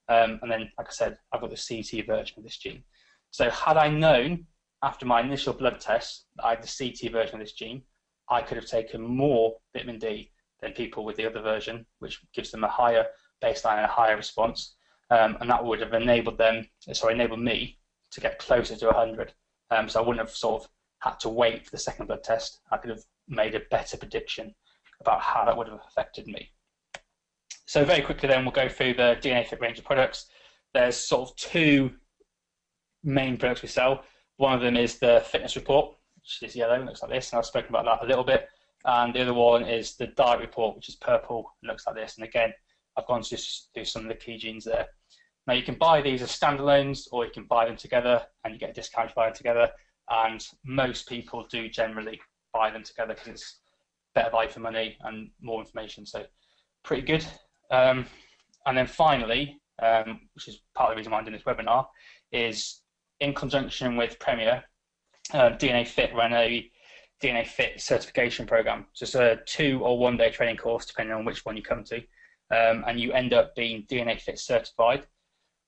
Speaker 1: And then, like I said, I've got the CT version of this gene. So had I known after my initial blood test that I had the CT version of this gene, I could have taken more vitamin D than people with the other version, which gives them a higher baseline and a higher response. And that would have enabled me to get closer to 100. So I wouldn't have sort of had to wait for the second blood test. I could have made a better prediction about how that would have affected me. So very quickly then, we'll go through the DNAFit range of products. There's sort of two main products we sell. One of them is the fitness report, which is yellow and looks like this, and I've spoken about that a little bit. And the other one is the diet report, which is purple and looks like this. And again, I've gone to just do some of the key genes there. Now you can buy these as standalones, or you can buy them together and you get a discount to buy them together. And most people do generally buy them together because it's better value for money and more information. So pretty good. And then finally, which is part of the reason why I'm doing this webinar, is in conjunction with Premier, DNAFit ran a DNAFit certification program. So it's a 2 or 1 day training course, depending on which one you come to, and you end up being DNAFit certified.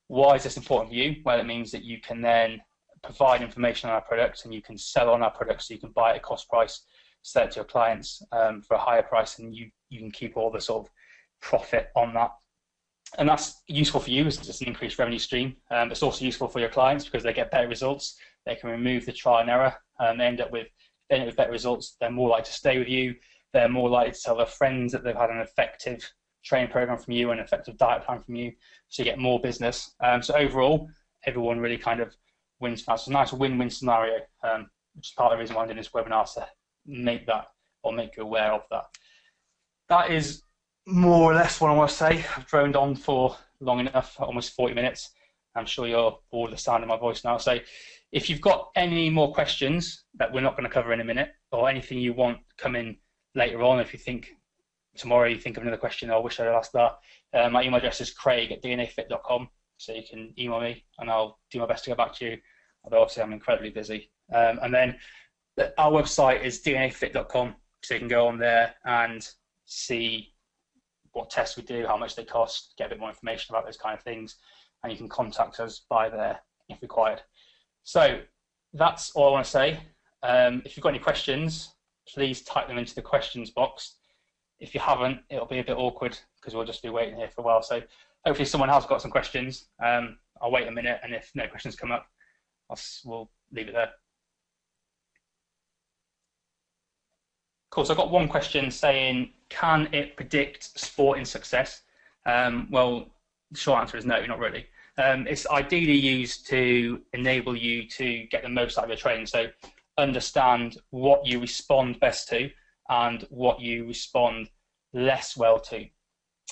Speaker 1: Why is this important for you? Well, it means that you can then provide information on our products, and you can sell on our products, so you can buy at a cost price, sell it to your clients for a higher price, and you can keep all the sort of profit on that. And that's useful for you as it's an increased revenue stream. It's also useful for your clients because they get better results. They can remove the trial and error, and they end up with better results. They're more likely to stay with you. They're more likely to tell their friends that they've had an effective training program from you, an effective diet plan from you, so you get more business. So overall, everyone really kind of wins from that. It's a nice win-win scenario, which is part of the reason why I'm doing this webinar, to make that, or make you aware of that. That is more or less what I want to say. I've droned on for long enough, almost 40 minutes. I'm sure you're bored of the sound of my voice now. So if you've got any more questions that we're not going to cover in a minute, or anything you want to come in later on, if you think tomorrow you think of another question, I wish I'd asked that, my email address is craig@dnafit.com, so you can email me and I'll do my best to get back to you, although obviously I'm incredibly busy. And then our website is dnafit.com, so you can go on there and see what tests we do, how much they cost, get a bit more information about those kind of things, and you can contact us by there if required. So that's all I want to say. If you've got any questions, please type them into the questions box. If you haven't, it'll be a bit awkward because we'll just be waiting here for a while. So hopefully someone has got some questions. I'll wait a minute, and if no questions come up, we'll leave it there. Cool, so I've got one question saying, can it predict sporting success? Well, the short answer is no, not really. It's ideally used to enable you to get the most out of your training. So understand what you respond best to and what you respond less well to.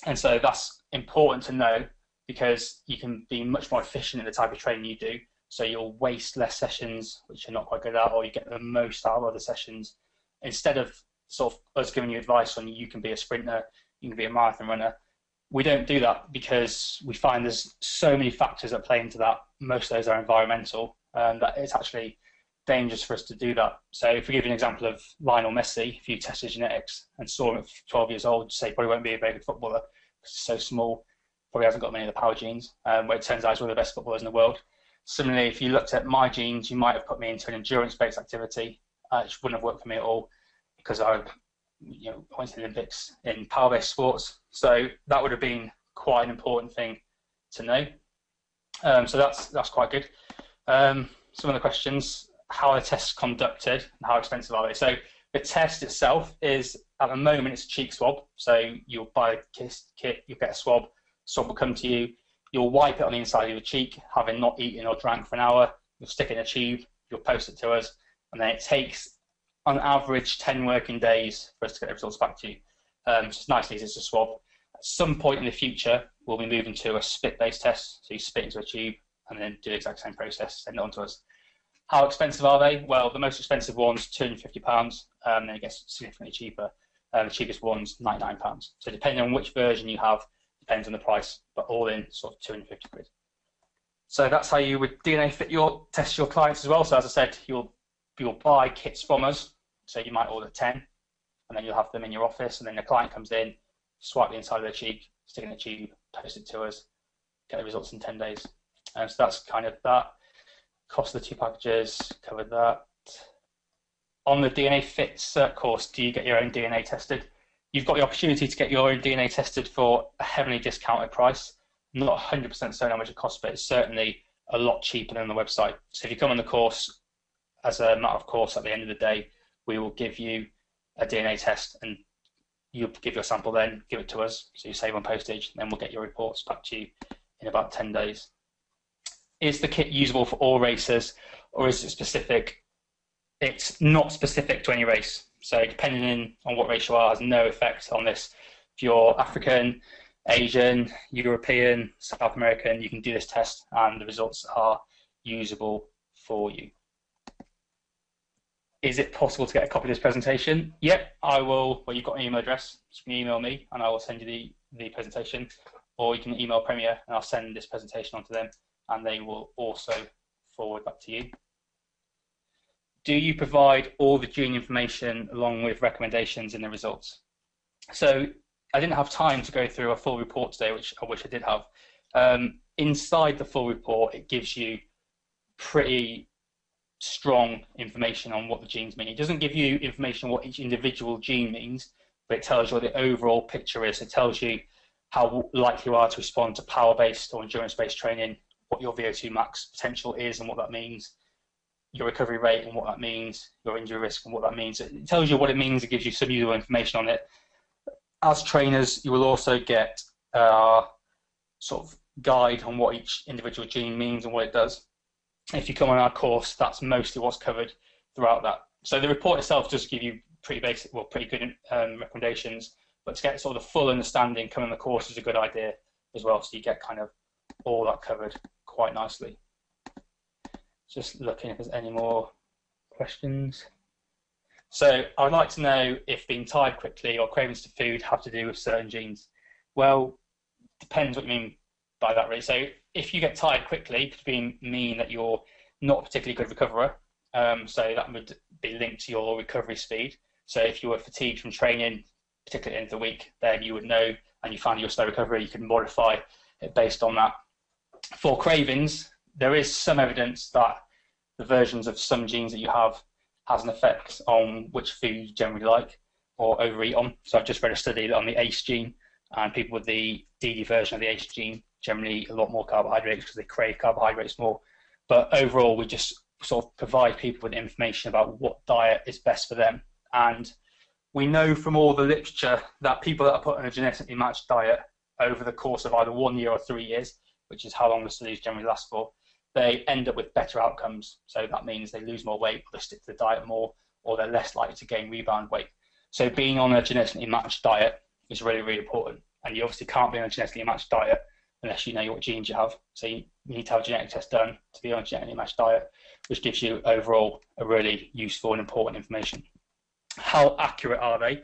Speaker 1: And so that's important to know, because you can be much more efficient in the type of training you do. So you'll waste less sessions, which you're not quite good at, or you get the most out of other sessions. Instead of sort of us giving you advice on you can be a sprinter, you can be a marathon runner, we don't do that because we find there's so many factors that play into that. Most of those are environmental, that it's actually dangerous for us to do that. So if we give you an example of Lionel Messi, if you tested genetics and saw him at 12 years old, say probably won't be a very good footballer because he's so small, probably hasn't got many of the power genes, where it turns out he's one of the best footballers in the world.
Speaker 2: Similarly, if you looked at my genes, you might have put me into an endurance-based activity, which wouldn't have worked for me at all because I went to the Olympics in power-based sports. So that would have been quite an important thing to know. So that's quite good. Some of the questions: how are the tests conducted and how expensive are they? So the test itself is, at the moment, it's a cheek swab. So you'll buy a kit, you'll get a swab will come to you, you'll wipe it on the inside of your cheek, having not eaten or drank for an hour, you'll stick it in a tube, you'll post it to us, and then it takes, on average, 10 working days for us to get the results back to you. So it's nice and easy, it's a swab. At some point in the future, we'll be moving to a spit-based test, so you spit into a tube and then do the exact same process, send it on to us. How expensive are they? Well, the most expensive one's £250, then it gets significantly cheaper. The cheapest one's £99. So depending on which version you have, depends on the price, but all in sort of 250 quid. So that's how you would DNAFit test your clients as well. So as I said, you'll buy kits from us. So you might order 10, and then you'll have them in your office, and then the client comes in, swipe the inside of their cheek, stick it in a tube, post it to us, get the results in 10 days. So that's kind of that. Cost of the 2 packages, covered that. On the DNAFit cert course, do you get your own DNA tested? You've got the opportunity to get your own DNA tested for a heavily discounted price. I'm not 100% certain how much it costs, but it's certainly a lot cheaper than the website. So if you come on the course, as a matter of course, at the end of the day, we will give you a DNA test, and you'll give your sample then, give it to us, so you save on postage, and then we'll get your reports back to you in about 10 days. Is the kit usable for all races, or is it specific? It's not specific to any race. So depending on what race you are has no effect on this. If you're African, Asian, European, South American, you can do this test and the results are usable for you. Is it possible to get a copy of this presentation? Yep, I will. Well, you've got an email address, so you can email me and I will send you the presentation, or you can email Premier and I'll send this presentation on to them and they will also forward back to you. Do you provide all the gene information along with recommendations in the results? So I didn't have time to go through a full report today, which I wish I did have. Inside the full report, it gives you pretty strong information on what the genes mean. It doesn't give you information on what each individual gene means, but it tells you what the overall picture is. It tells you how likely you are to respond to power-based or endurance-based training, what your VO2 max potential is and what that means, your recovery rate and what that means, your injury risk and what that means. It tells you what it means. It gives you some useful information on it. As trainers, you will also get a sort of guide on what each individual gene means and what it does. If you come on our course, that's mostly what's covered throughout that. So the report itself does give you pretty basic, well, pretty good recommendations, but to get sort of the full understanding, coming on the course is a good idea as well. So you get kind of all that covered quite nicely. Just looking if there's any more questions. So I would like to know if being tired quickly or cravings to food have to do with certain genes. Well, depends what you mean by that, really. So if you get tired quickly, it could mean that you're not a particularly good recoverer. So that would be linked to your recovery speed. So if you were fatigued from training, particularly at the end of the week, then you would know, and you find your slow recovery, you can modify it based on that. For cravings, there is some evidence that the versions of some genes that you have has an effect on which food you generally like or overeat on. So I've just read a study on the ACE gene, and people with the DD version of the ACE gene generally eat a lot more carbohydrates because they crave carbohydrates more. But overall, we just sort of provide people with information about what diet is best for them. And we know from all the literature that people that are put on a genetically matched diet over the course of either 1 year or 3 years, which is how long the studies generally last for, they end up with better outcomes. So that means they lose more weight, or they stick to the diet more, or they're less likely to gain rebound weight. So being on a genetically matched diet is really, really important. And you obviously can't be on a genetically matched diet unless you know what genes you have. So you need to have a genetic test done to be on a genetically matched diet, which gives you overall a really useful and important information. How accurate are they?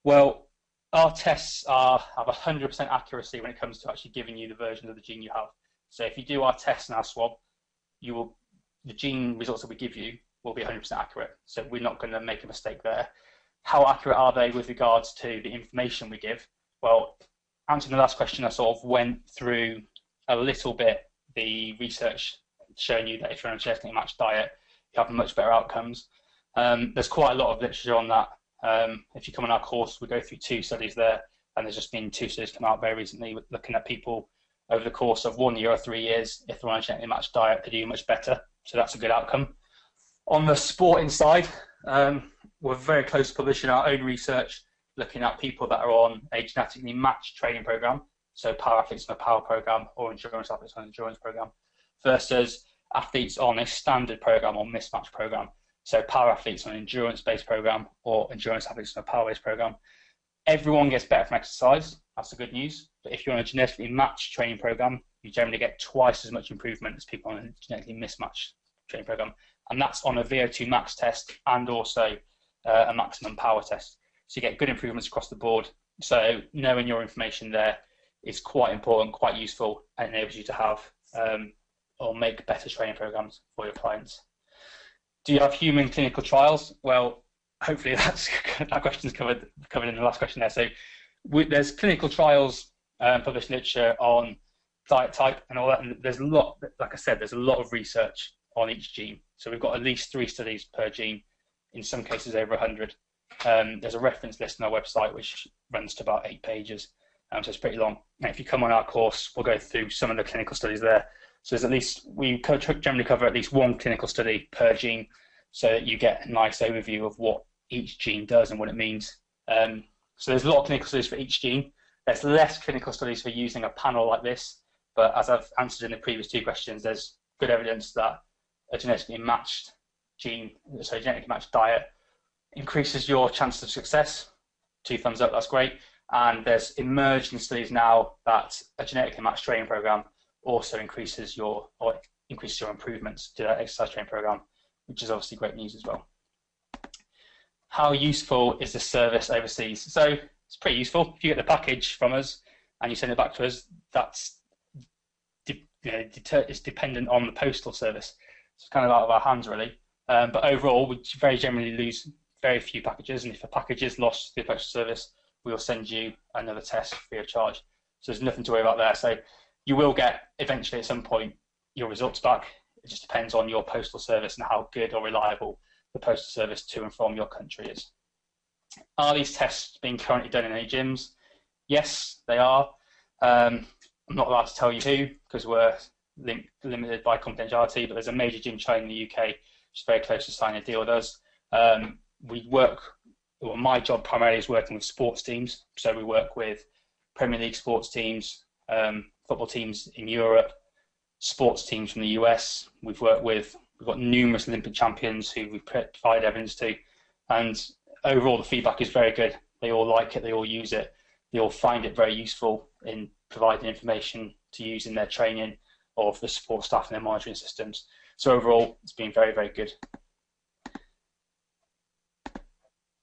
Speaker 2: Well, our tests have 100% accuracy when it comes to actually giving you the version of the gene you have. So if you do our test and our swab, the gene results that we give you will be 100% accurate. So we're not going to make a mistake there. How accurate are they with regards to the information we give? Well, answering the last question, I sort of went through a little bit the research showing you that if you're on a genetically matched diet, you have much better outcomes. There's quite a lot of literature on that. If you come on our course, we go through 2 studies there, and there's just been 2 studies come out very recently looking at people over the course of 1 year or 3 years. If they're on a genetically matched diet, they do much better. So that's a good outcome. On the sporting side, we're very close to publishing our own research, looking at people that are on a genetically matched training program, so power athletes on a power program or endurance athletes on an endurance program, versus athletes on a standard program or mismatched program, so power athletes on an endurance-based program or endurance athletes on a power-based program. Everyone gets better from exercise. That's the good news. But if you're on a genetically matched training program, you generally get twice as much improvement as people on a genetically mismatched training program, and that's on a VO2 max test and also a maximum power test. So you get good improvements across the board. So knowing your information there is quite important, quite useful, and enables you to have or make better training programs for your clients. Do you have human clinical trials? Well, hopefully that question's covered in the last question there. So there's clinical trials, published literature on diet type and all that, and there's a lot, like I said, there's a lot of research on each gene. So we've got at least 3 studies per gene, in some cases over 100. There's a reference list on our website which runs to about 8 pages, so it's pretty long. And if you come on our course, we'll go through some of the clinical studies there. So there's at least, we generally cover at least 1 clinical study per gene, so that you get a nice overview of what each gene does and what it means. So there's a lot of clinical studies for each gene. There's less clinical studies for using a panel like this, but as I've answered in the previous 2 questions, there's good evidence that a genetically matched gene, so a genetically matched diet, increases your chances of success. 2 thumbs up, that's great. And there's emerging studies now that a genetically matched training program also increases your improvements to that exercise training program, which is obviously great news as well. How useful is this service overseas? So it's pretty useful. If you get the package from us and you send it back to us, that's it's dependent on the postal service. It's kind of out of our hands, really. But overall, we very generally lose very few packages, and if a package is lost through the postal service, we will send you another test free of charge. So there's nothing to worry about there. So you will get eventually at some point your results back. It just depends on your postal service and how good or reliable the postal service to and from your country is. Are these tests being currently done in any gyms? Yes, they are. I'm not allowed to tell you who because we're limited by confidentiality, but there's a major gym chain in the UK which is very close to signing a deal with us. My job primarily is working with sports teams, so we work with Premier League sports teams, football teams in Europe, sports teams from the US. We've got numerous Olympic champions who we provide evidence to, and overall the feedback is very good. They all like it, they all use it, they all find it very useful in providing information to use in their training or for the support staff and their monitoring systems. So overall, it's been very, very good.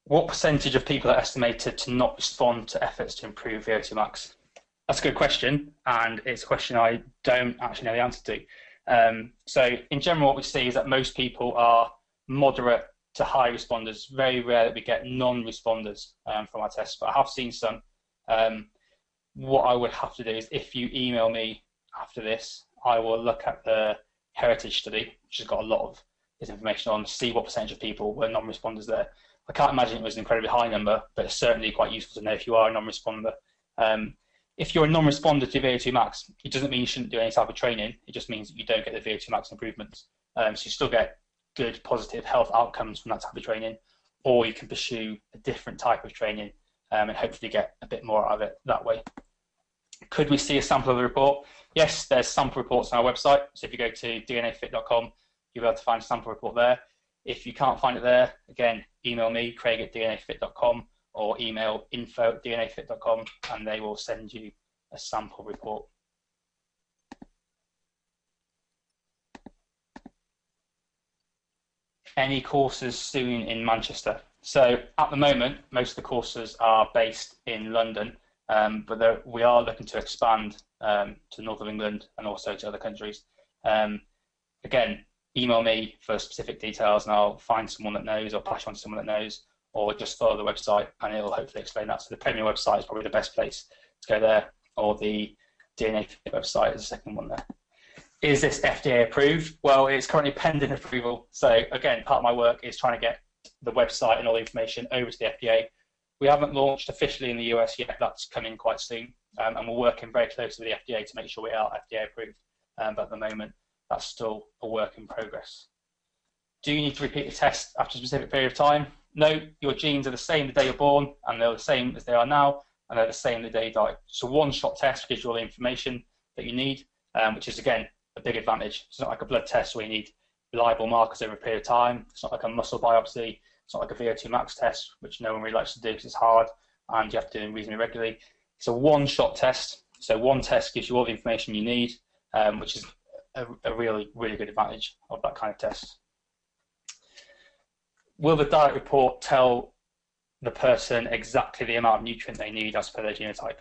Speaker 2: What percentage of people are estimated to not respond to efforts to improve VO2 max? That's a good question, and it's a question I don't actually know the answer to. So in general, what we see is that most people are moderate to high responders. Very rare that we get non-responders from our tests, but I have seen some. What I would have to do is, if you email me after this, I will look at the Heritage study, which has got a lot of this information on, see what percentage of people were non-responders there. I can't imagine it was an incredibly high number, but it's certainly quite useful to know if you are a non-responder. If you're a non-responder to VO2 max, it doesn't mean you shouldn't do any type of training. It just means that you don't get the VO2 max improvements. So you still get good, positive health outcomes from that type of training, or you can pursue a different type of training and hopefully get a bit more out of it that way. Could we see a sample of the report? Yes, there's sample reports on our website. So if you go to DNAFit.com, you'll be able to find a sample report there. If you can't find it there, again, email me, craig@dnafit.com, or email info@dnafit.com, and they will send you a sample report. Any courses soon in Manchester? So at the moment, most of the courses are based in London, but we are looking to expand to the north of England and also to other countries. Again, email me for specific details and I'll find someone that knows or pass on to someone that knows, or just follow the website and it'll hopefully explain that. So the Premier website is probably the best place to go there, or the DNAFit website is the second one there.
Speaker 1: Is this FDA approved? Well, it's currently pending approval. So again, part of my work is trying to get the website and all the information over to the FDA. We haven't launched officially in the US yet. That's coming quite soon. And we're working very closely with the FDA to make sure we are FDA approved. But at the moment, that's still a work in progress. Do you need to repeat the test after a specific period of time? No, your genes are the same the day you're born, and they're the same as they are now, and they're the same the day you die. So one-shot test gives you all the information that you need, which is, again, a big advantage. It's not like a blood test where you need reliable markers over a period of time. It's not like a muscle biopsy. It's not like a VO2 max test, which no one really likes to do because it's hard, and you have to do them reasonably regularly. It's a one-shot test. So one test gives you all the information you need, which is a really, really good advantage of that kind of test. Will the diet report tell the person exactly the amount of nutrient they need as per their genotype?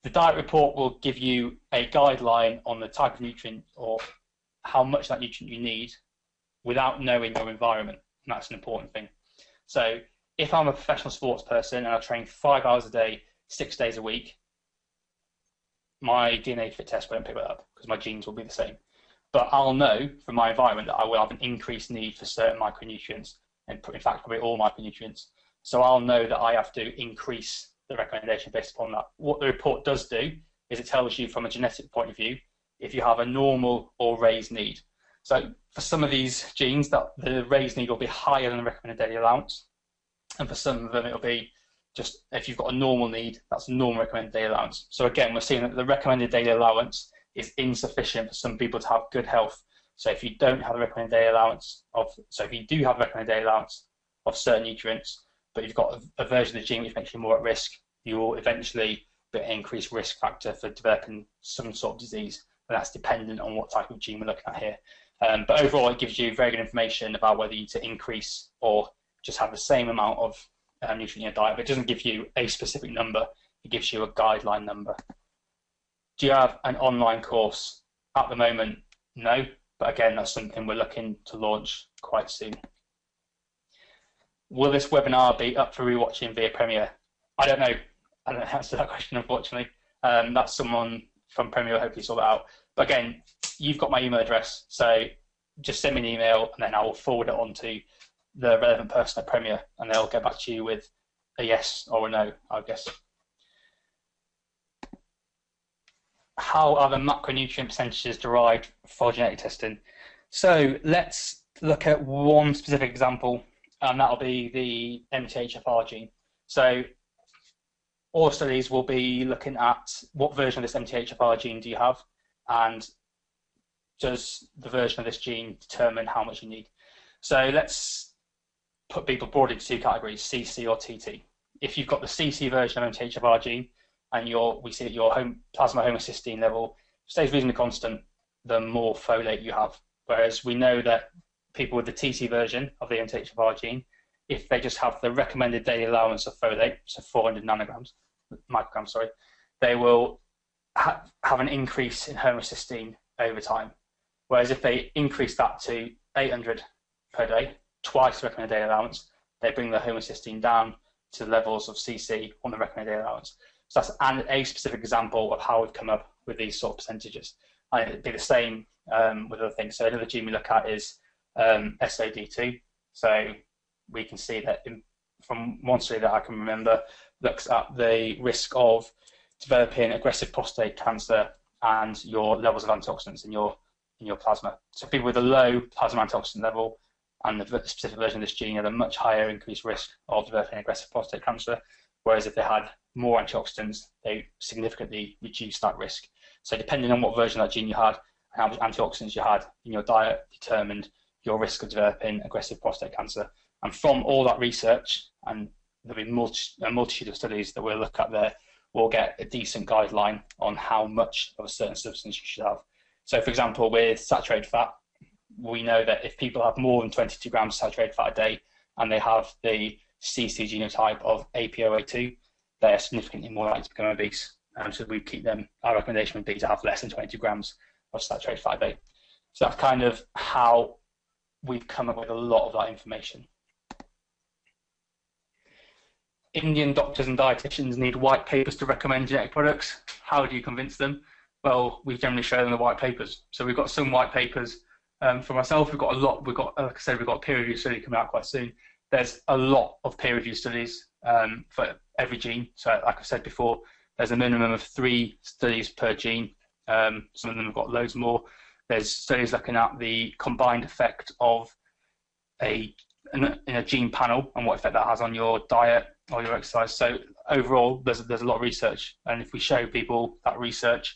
Speaker 1: The diet report will give you a guideline on the type of nutrient or how much that nutrient you need without knowing your environment, and that's an important thing. So if I'm a professional sports person and I train 5 hours a day, 6 days a week, my DNAFit test won't pick that up because my genes will be the same. But I'll know from my environment that I will have an increased need for certain micronutrients, and in fact, probably all micronutrients. So I'll know that I have to increase the recommendation based upon that. What the report does do is it tells you from a genetic point of view if you have a normal or raised need. So for some of these genes, that the raised need will be higher than the recommended daily allowance. And for some of them, it'll be just if you've got a normal need, that's a normal recommended daily allowance. So again, we're seeing that the recommended daily allowance is insufficient for some people to have good health. So if you don't have a recommended daily allowance if you do have a recommended daily allowance of certain nutrients, but you've got a version of the gene which makes you more at risk, you will eventually be an increased risk factor for developing some sort of disease. And that's dependent on what type of gene we're looking at here. But overall, it gives you very good information about whether you need to increase or just have the same amount of nutrient in your diet. But it doesn't give you a specific number. It gives you a guideline number. Do you have an online course? At the moment, no. But again, that's something we're looking to launch quite soon. Will this webinar be up for rewatching via Premiere? I don't know. I don't answer that question, unfortunately. That's someone from Premiere will hopefully sort that out. But again, you've got my email address, so just send me an email and then I will forward it on to the relevant person at Premiere and they'll get back to you with a yes or a no, I guess. How are the macronutrient percentages derived for genetic testing? So let's look at one specific example, and that'll be the MTHFR gene. So all studies will be looking at what version of this MTHFR gene do you have, and does the version of this gene determine how much you need? So let's put people broadly into two categories, CC or TT. If you've got the CC version of MTHFR gene, and we see that your plasma homocysteine level stays reasonably constant, the more folate you have. Whereas we know that people with the TT version of the MTHFR gene, if they just have the recommended daily allowance of folate, so 400 micrograms, they will have an increase in homocysteine over time. Whereas if they increase that to 800 per day, twice the recommended daily allowance, they bring the homocysteine down to the levels of CC on the recommended daily allowance. So that's a specific example of how we've come up with these sort of percentages. And it'd be the same with other things. So another gene we look at is SOD2. So we can see that from one study that I can remember, looks at the risk of developing aggressive prostate cancer and your levels of antioxidants in your plasma. So people with a low plasma antioxidant level and the specific version of this gene had a much higher increased risk of developing aggressive prostate cancer, whereas if they had more antioxidants, they significantly reduced that risk. So depending on what version of that gene you had, how much antioxidants you had in your diet determined your risk of developing aggressive prostate cancer. And from all that research, and there'll be a multitude of studies that we'll look at there, we'll get a decent guideline on how much of a certain substance you should have. So for example, with saturated fat, we know that if people have more than 22 grams of saturated fat a day and they have the CC genotype of APOA2, they are significantly more likely to become obese. So we keep them, our recommendation would be to have less than 22 grams of saturated fat a day. So that's kind of how we've come up with a lot of that information. Indian doctors and dietitians need white papers to recommend genetic products. How do you convince them?
Speaker 2: Well, we generally show them the white papers. So we've got some white papers. For myself, we've got a lot. We've got, like I said, we've got a peer review study coming out quite soon. There's a lot of peer review studies for every gene. So, like I said before, there's a minimum of 3 studies per gene. Some of them have got loads more. There's studies looking at the combined effect of a gene panel and what effect that has on your diet or your exercise. So overall, there's a lot of research, and if we show people that research,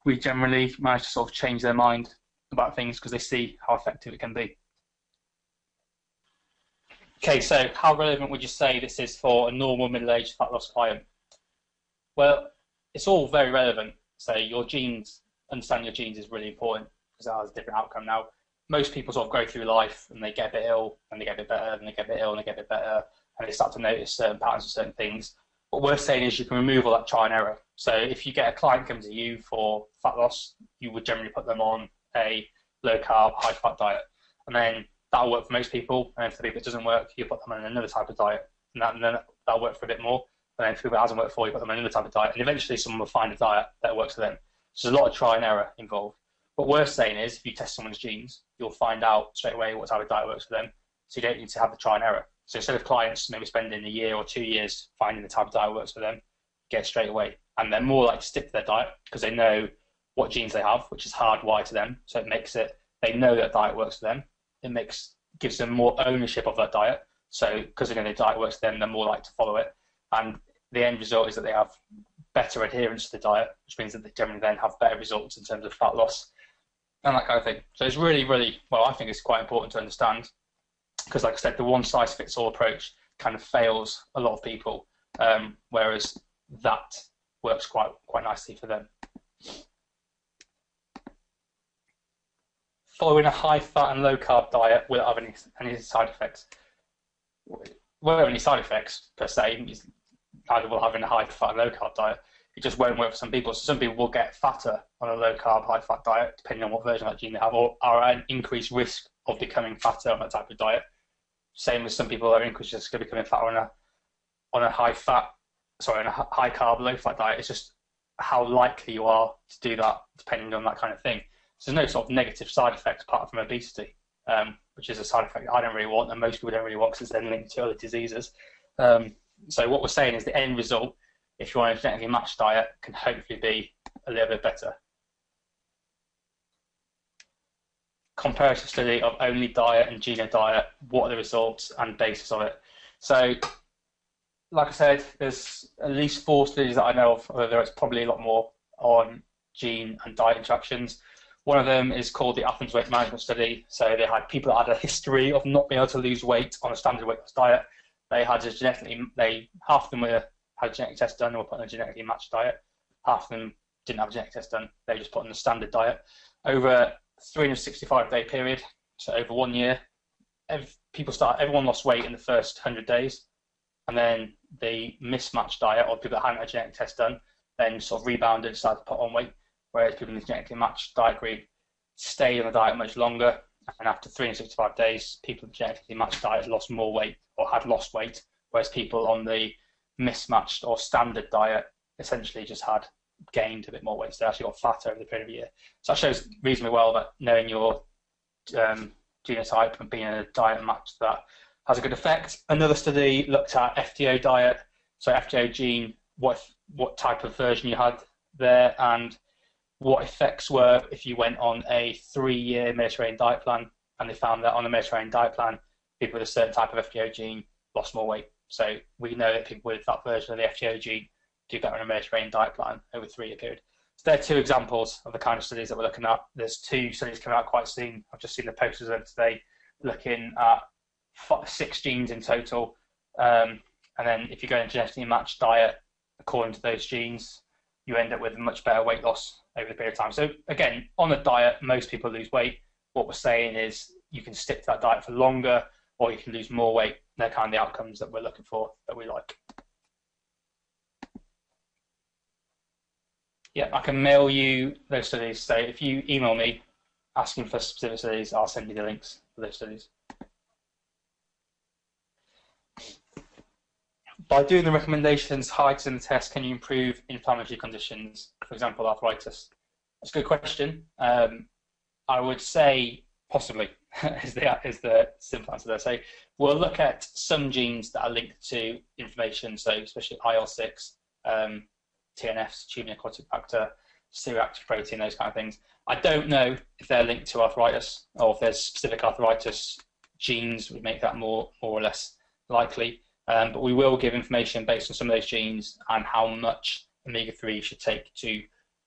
Speaker 2: we generally manage to sort of change their mind about things because they see how effective it can be. Okay, so how relevant would you say this is for a normal middle-aged fat loss client? Well, it's all very relevant. So your genes, understanding your genes is really important because that has a different outcome. Now, most people sort of go through life and they get a bit ill and they get a bit better and they get a bit ill and they get a bit better and they start to notice certain patterns of certain things. What we're saying is you can remove all that trial and error. So if you get a client come to you for fat loss, you would generally put them on a low-carb, high-fat diet. And then that'll work for most people. And for the people it doesn't work, you put them on another type of diet. And then that'll work for a bit more. And then for people it hasn't worked for, you put them on another type of diet. And eventually someone will find a diet that works for them. So there's a lot of trial and error involved. What we're saying is if you test someone's genes, you'll find out straight away what type of diet works for them. So you don't need to have the trial and error. So instead of clients maybe spending a year or 2 years finding the type of diet that works for them, get it straight away. And they're more likely to stick to their diet because they know what genes they have, which is hardwired to them. So it makes it, they know that diet works for them. It gives them more ownership of that diet. So because they know the diet works for them, they're more likely to follow it. And the end result is that they have better adherence to the diet, which means that they generally then have better results in terms of fat loss and that kind of thing. So it's really, really, well, I think it's quite important to understand because, like I said, the one-size-fits-all approach kind of fails a lot of people, whereas that works quite nicely for them. Following a high-fat and low-carb diet without having any side effects. Won't have any side effects per se. Either will have in a high-fat and low-carb diet. It just won't work for some people. So some people will get fatter on a low-carb, high-fat diet, depending on what version of that gene they have, or are at an increased risk of becoming fatter on that type of diet. Same as some people are increased risk of becoming fatter on a high-carb, low-fat diet. It's just how likely you are to do that, depending on that kind of thing. So there's no sort of negative side effects apart from obesity, which is a side effect I don't really want, and most people don't really want because it's then linked to other diseases. So what we're saying is the end result, if you want a genetically matched diet, can hopefully be a little bit better. Comparative study of only diet and geno diet, what are the results and basis of it? So, like I said, there's at least 4 studies that I know of, although there's probably a lot more on gene and diet interactions. One of them is called the Athens Weight Management Study. So they had people that had a history of not being able to lose weight on a standard weight loss diet. They had half of them had a genetic test done and were put on a genetically matched diet. Half of them didn't have a genetic test done. They were just put on the standard diet. Over a 365-day period, so over 1 year, everyone lost weight in the first 100 days. And then the mismatched diet, or people that hadn't had a genetic test done, then sort of rebounded and started to put on weight. Whereas people in the genetically matched diet group stayed on the diet much longer. And after 365 days, people in the genetically matched diet lost more weight or had lost weight, whereas people on the mismatched or standard diet essentially just had gained a bit more weight. So they actually got fatter over the period of a year. So that shows reasonably well that knowing your genotype and being in a diet match that has a good effect. Another study looked at FTO diet, so FTO gene, what type of version you had there, and what effects were if you went on a 3-year Mediterranean diet plan. And they found that on a Mediterranean diet plan, people with a certain type of FTO gene lost more weight. So we know that people with that version of the FTO gene do better on a Mediterranean diet plan over a 3-year period. So they're 2 examples of the kind of studies that we're looking at. There's 2 studies coming out quite soon. I've just seen the posters of today looking at 6 genes in total. And then if you go in a genetically matched diet according to those genes, you end up with much better weight loss over the period of time. So again, on a diet, most people lose weight. What we're saying is you can stick to that diet for longer, or you can lose more weight. They're kind of the outcomes that we're looking for, that we like. Yeah, I can mail you those studies. So if you email me asking for specific studies, I'll send you the links for those studies. By doing the recommendations highlighted in the test, can you improve inflammatory conditions, for example, arthritis?
Speaker 1: That's a good question. I would say possibly is the simple answer there. So we'll look at some genes that are linked to inflammation, so especially IL-6, TNFs, tubular necrotic factor, C-reactive protein, those kind of things. I don't know if they're linked to arthritis or if there's specific arthritis genes would make that more or less likely. But we will give information based on some of those genes and how much omega-3 you should take to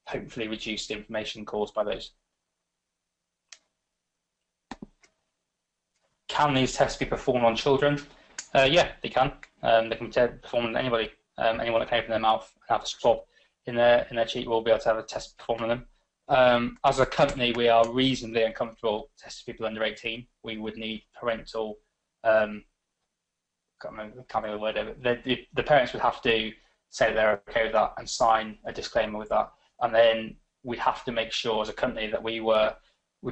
Speaker 1: hopefully reduce the inflammation caused by those. Can these tests be performed on children? Yeah, they can. They can be performed on anybody. Anyone that came from their mouth and have a swab in their cheek will be able to have a test performed on them. As a company, we are reasonably uncomfortable testing people under 18. We would need parental. Can't remember the word of it. The parents would have to say that they're okay with that and sign a disclaimer with that, and then we'd have to make sure as a company that we'd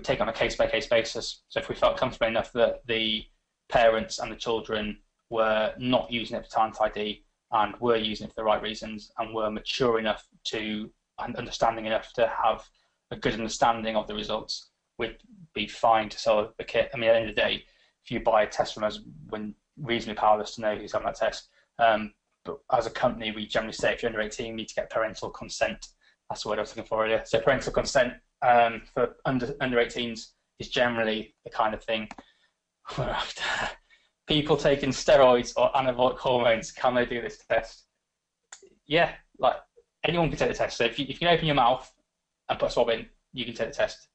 Speaker 1: take on a case-by-case basis. So if we felt comfortable enough that the parents and the children were not using it for talent ID and were using it for the right reasons and were mature enough to and understanding enough to have a good understanding of the results, we'd be fine to sell the kit. I mean, at the end of the day, if you buy a test from us, when reasonably powerless to know who's having that test. But as a company, we generally say if you're under 18, you need to get parental consent. That's the word I was looking for earlier. So parental consent for under 18s is generally the kind of thing we're after. People taking steroids or anabolic hormones, can they do this test? Yeah, like anyone can take the test. So if you can open your mouth and put a swab in, you can take the test.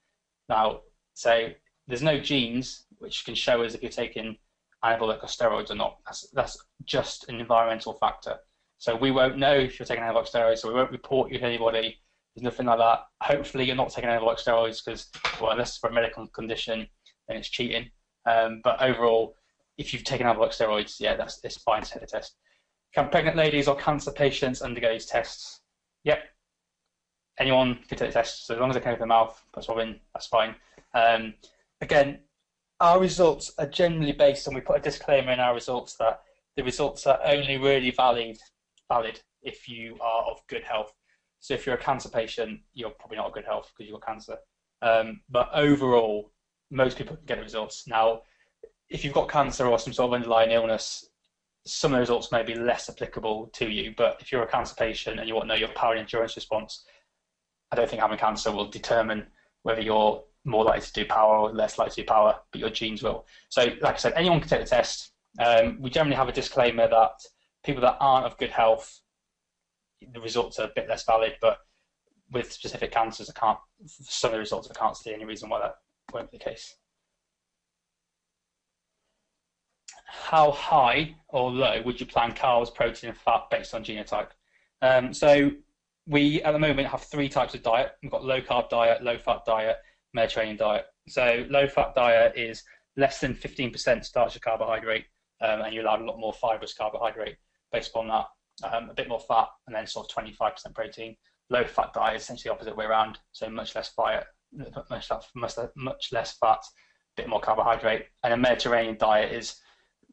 Speaker 1: Now, so there's no genes which can show us if you're taking anabolic or steroids or not. That's just an environmental factor. So we won't know if you're taking anabolic steroids, so we won't report you to anybody. There's nothing like that. Hopefully you're not taking anabolic steroids because, well, unless it's for a medical condition, then it's cheating. But overall, if you've taken anabolic steroids, yeah, it's fine to take the test. Can pregnant ladies or cancer patients undergo these tests? Yep. Anyone can take the test, so as long as they can open their mouth, put a swab in, that's fine. Again, our results are generally based on, we put a disclaimer in our results that the results are only really valid if you are of good health. So if you're a cancer patient, you're probably not of good health because you've got cancer. But overall, most people can get the results. Now, if you've got cancer or some sort of underlying illness, some of the results may be less applicable to you. But if you're a cancer patient and you want to know your power and endurance response, I don't think having cancer will determine whether you're more likely to do power or less likely to do power, but your genes will. So like I said, anyone can take the test. We generally have a disclaimer that people that aren't of good health, the results are a bit less valid, but with specific cancers, some of the results, I can't see any reason why that won't be the case. How high or low would you plan carbs, protein, and fat based on genotype? So we, at the moment, have 3 types of diet. We've got low-carb diet, low-fat diet, Mediterranean diet. So low-fat diet is less than 15% starch or carbohydrate, and you're allowed a lot more fibrous carbohydrate based upon that. A bit more fat, and then sort of 25% protein. Low-fat diet is essentially the opposite way around, so much less fat, a bit more carbohydrate. And a Mediterranean diet is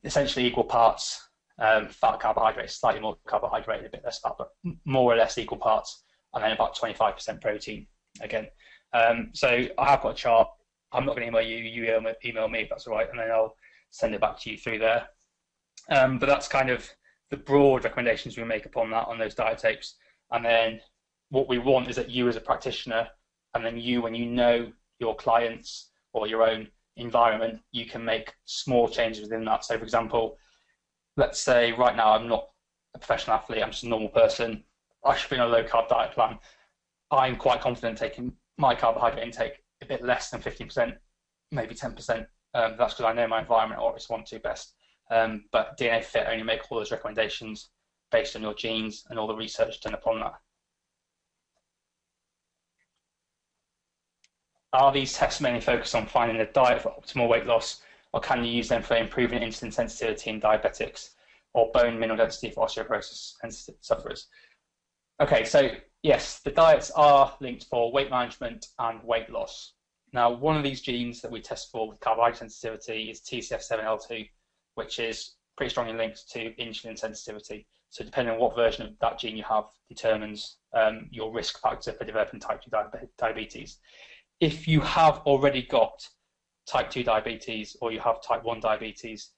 Speaker 1: essentially equal parts fat, carbohydrate, slightly more carbohydrate, a bit less fat, but more or less equal parts, and then about 25% protein again. So I have got a chart. I'm not going to email you, you email me if that's all right, and then I'll send it back to you through there. But that's kind of the broad recommendations we make upon that on those diet tapes. And then what we want is that you as a practitioner, and then you, when you know your clients or your own environment, you can make small changes within that. So for example, let's say right now I'm not a professional athlete, I'm just a normal person. I should be on a low carb diet plan. I'm quite confident taking my carbohydrate intake a bit less than 15%, maybe 10%. That's because I know my environment or respond to best. But DNAFit only make all those recommendations based on your genes and all the research done upon that. Are these tests mainly focused on finding a diet for optimal weight loss, or can you use them for improving insulin sensitivity in diabetics or bone mineral density for osteoporosis sufferers? Okay, so yes, the diets are linked for weight management and weight loss. Now, one of these genes that we test for with carbohydrate sensitivity is TCF7L2, which is pretty strongly linked to insulin sensitivity. So depending on what version of that gene you have determines your risk factor for developing type 2 diabetes. If you have already got type 2 diabetes or you have type 1 diabetes,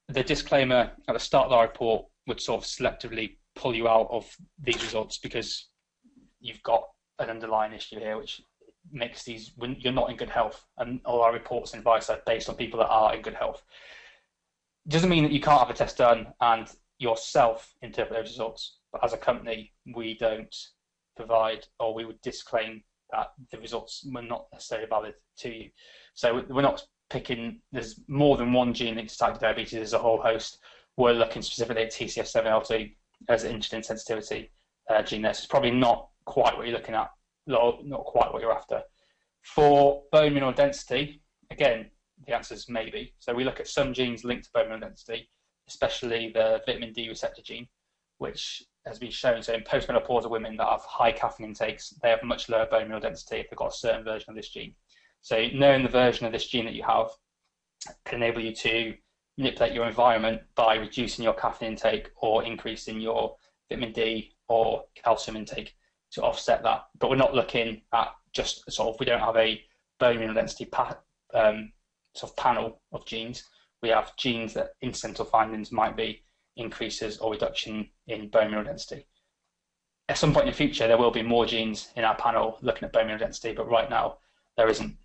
Speaker 1: the disclaimer at the start of our report would sort of selectively pull you out of these results because you've got an underlying issue here, which makes these, when you're not in good health, and all our reports and advice are based on people that are in good health. It doesn't mean that you can't have a test done and yourself interpret those results, but as a company, we don't provide, or we would disclaim that the results were not necessarily valid to you. So we're not picking, there's more than one gene linked to type 2 diabetes, there's a whole host. We're looking specifically at TCF7L2 as an insulin sensitivity gene there. So it's probably not quite what you're looking at, not quite what you're after. For bone mineral density, again, the answer is maybe. So we look at some genes linked to bone mineral density, especially the vitamin D receptor gene, which has been shown. So in postmenopausal women that have high caffeine intakes, they have much lower bone mineral density if they've got a certain version of this gene. So knowing the version of this gene that you have can enable you to manipulate your environment by reducing your caffeine intake or increasing your vitamin D or calcium intake to offset that. But we're not looking at just sort of, we don't have a bone mineral density sort of panel of genes. We have genes that incidental findings might be increases or reduction in bone mineral density. At some point in the future, there will be more genes in our panel looking at bone mineral density, but right now there isn't.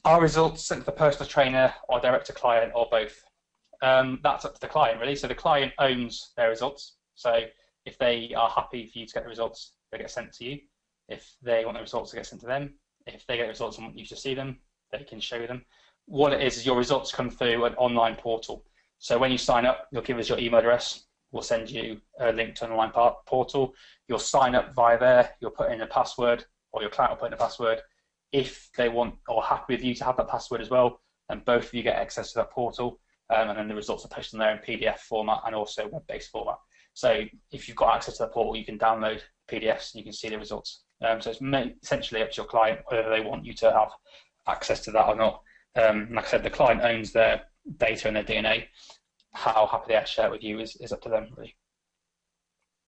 Speaker 1: Our results sent to the personal trainer or direct to client or both. That's up to the client really. So the client owns their results. So if they are happy for you to get the results, they get sent to you. If they want the results, they get sent to them. If they get the results and want you to see them, they can show you them. What it is your results come through an online portal. So when you sign up, you'll give us your email address. We'll send you a link to an online portal. You'll sign up via there. You'll put in a password, or your client will put in a password. If they want or happy with you to have that password as well, then both of you get access to that portal. And then the results are posted in there in PDF format and also web-based format. So if you've got access to the portal, you can download PDFs and you can see the results. So it's essentially up to your client whether they want you to have access to that or not. Like I said, the client owns their data and their DNA. How happy they are to share it with you is up to them, really.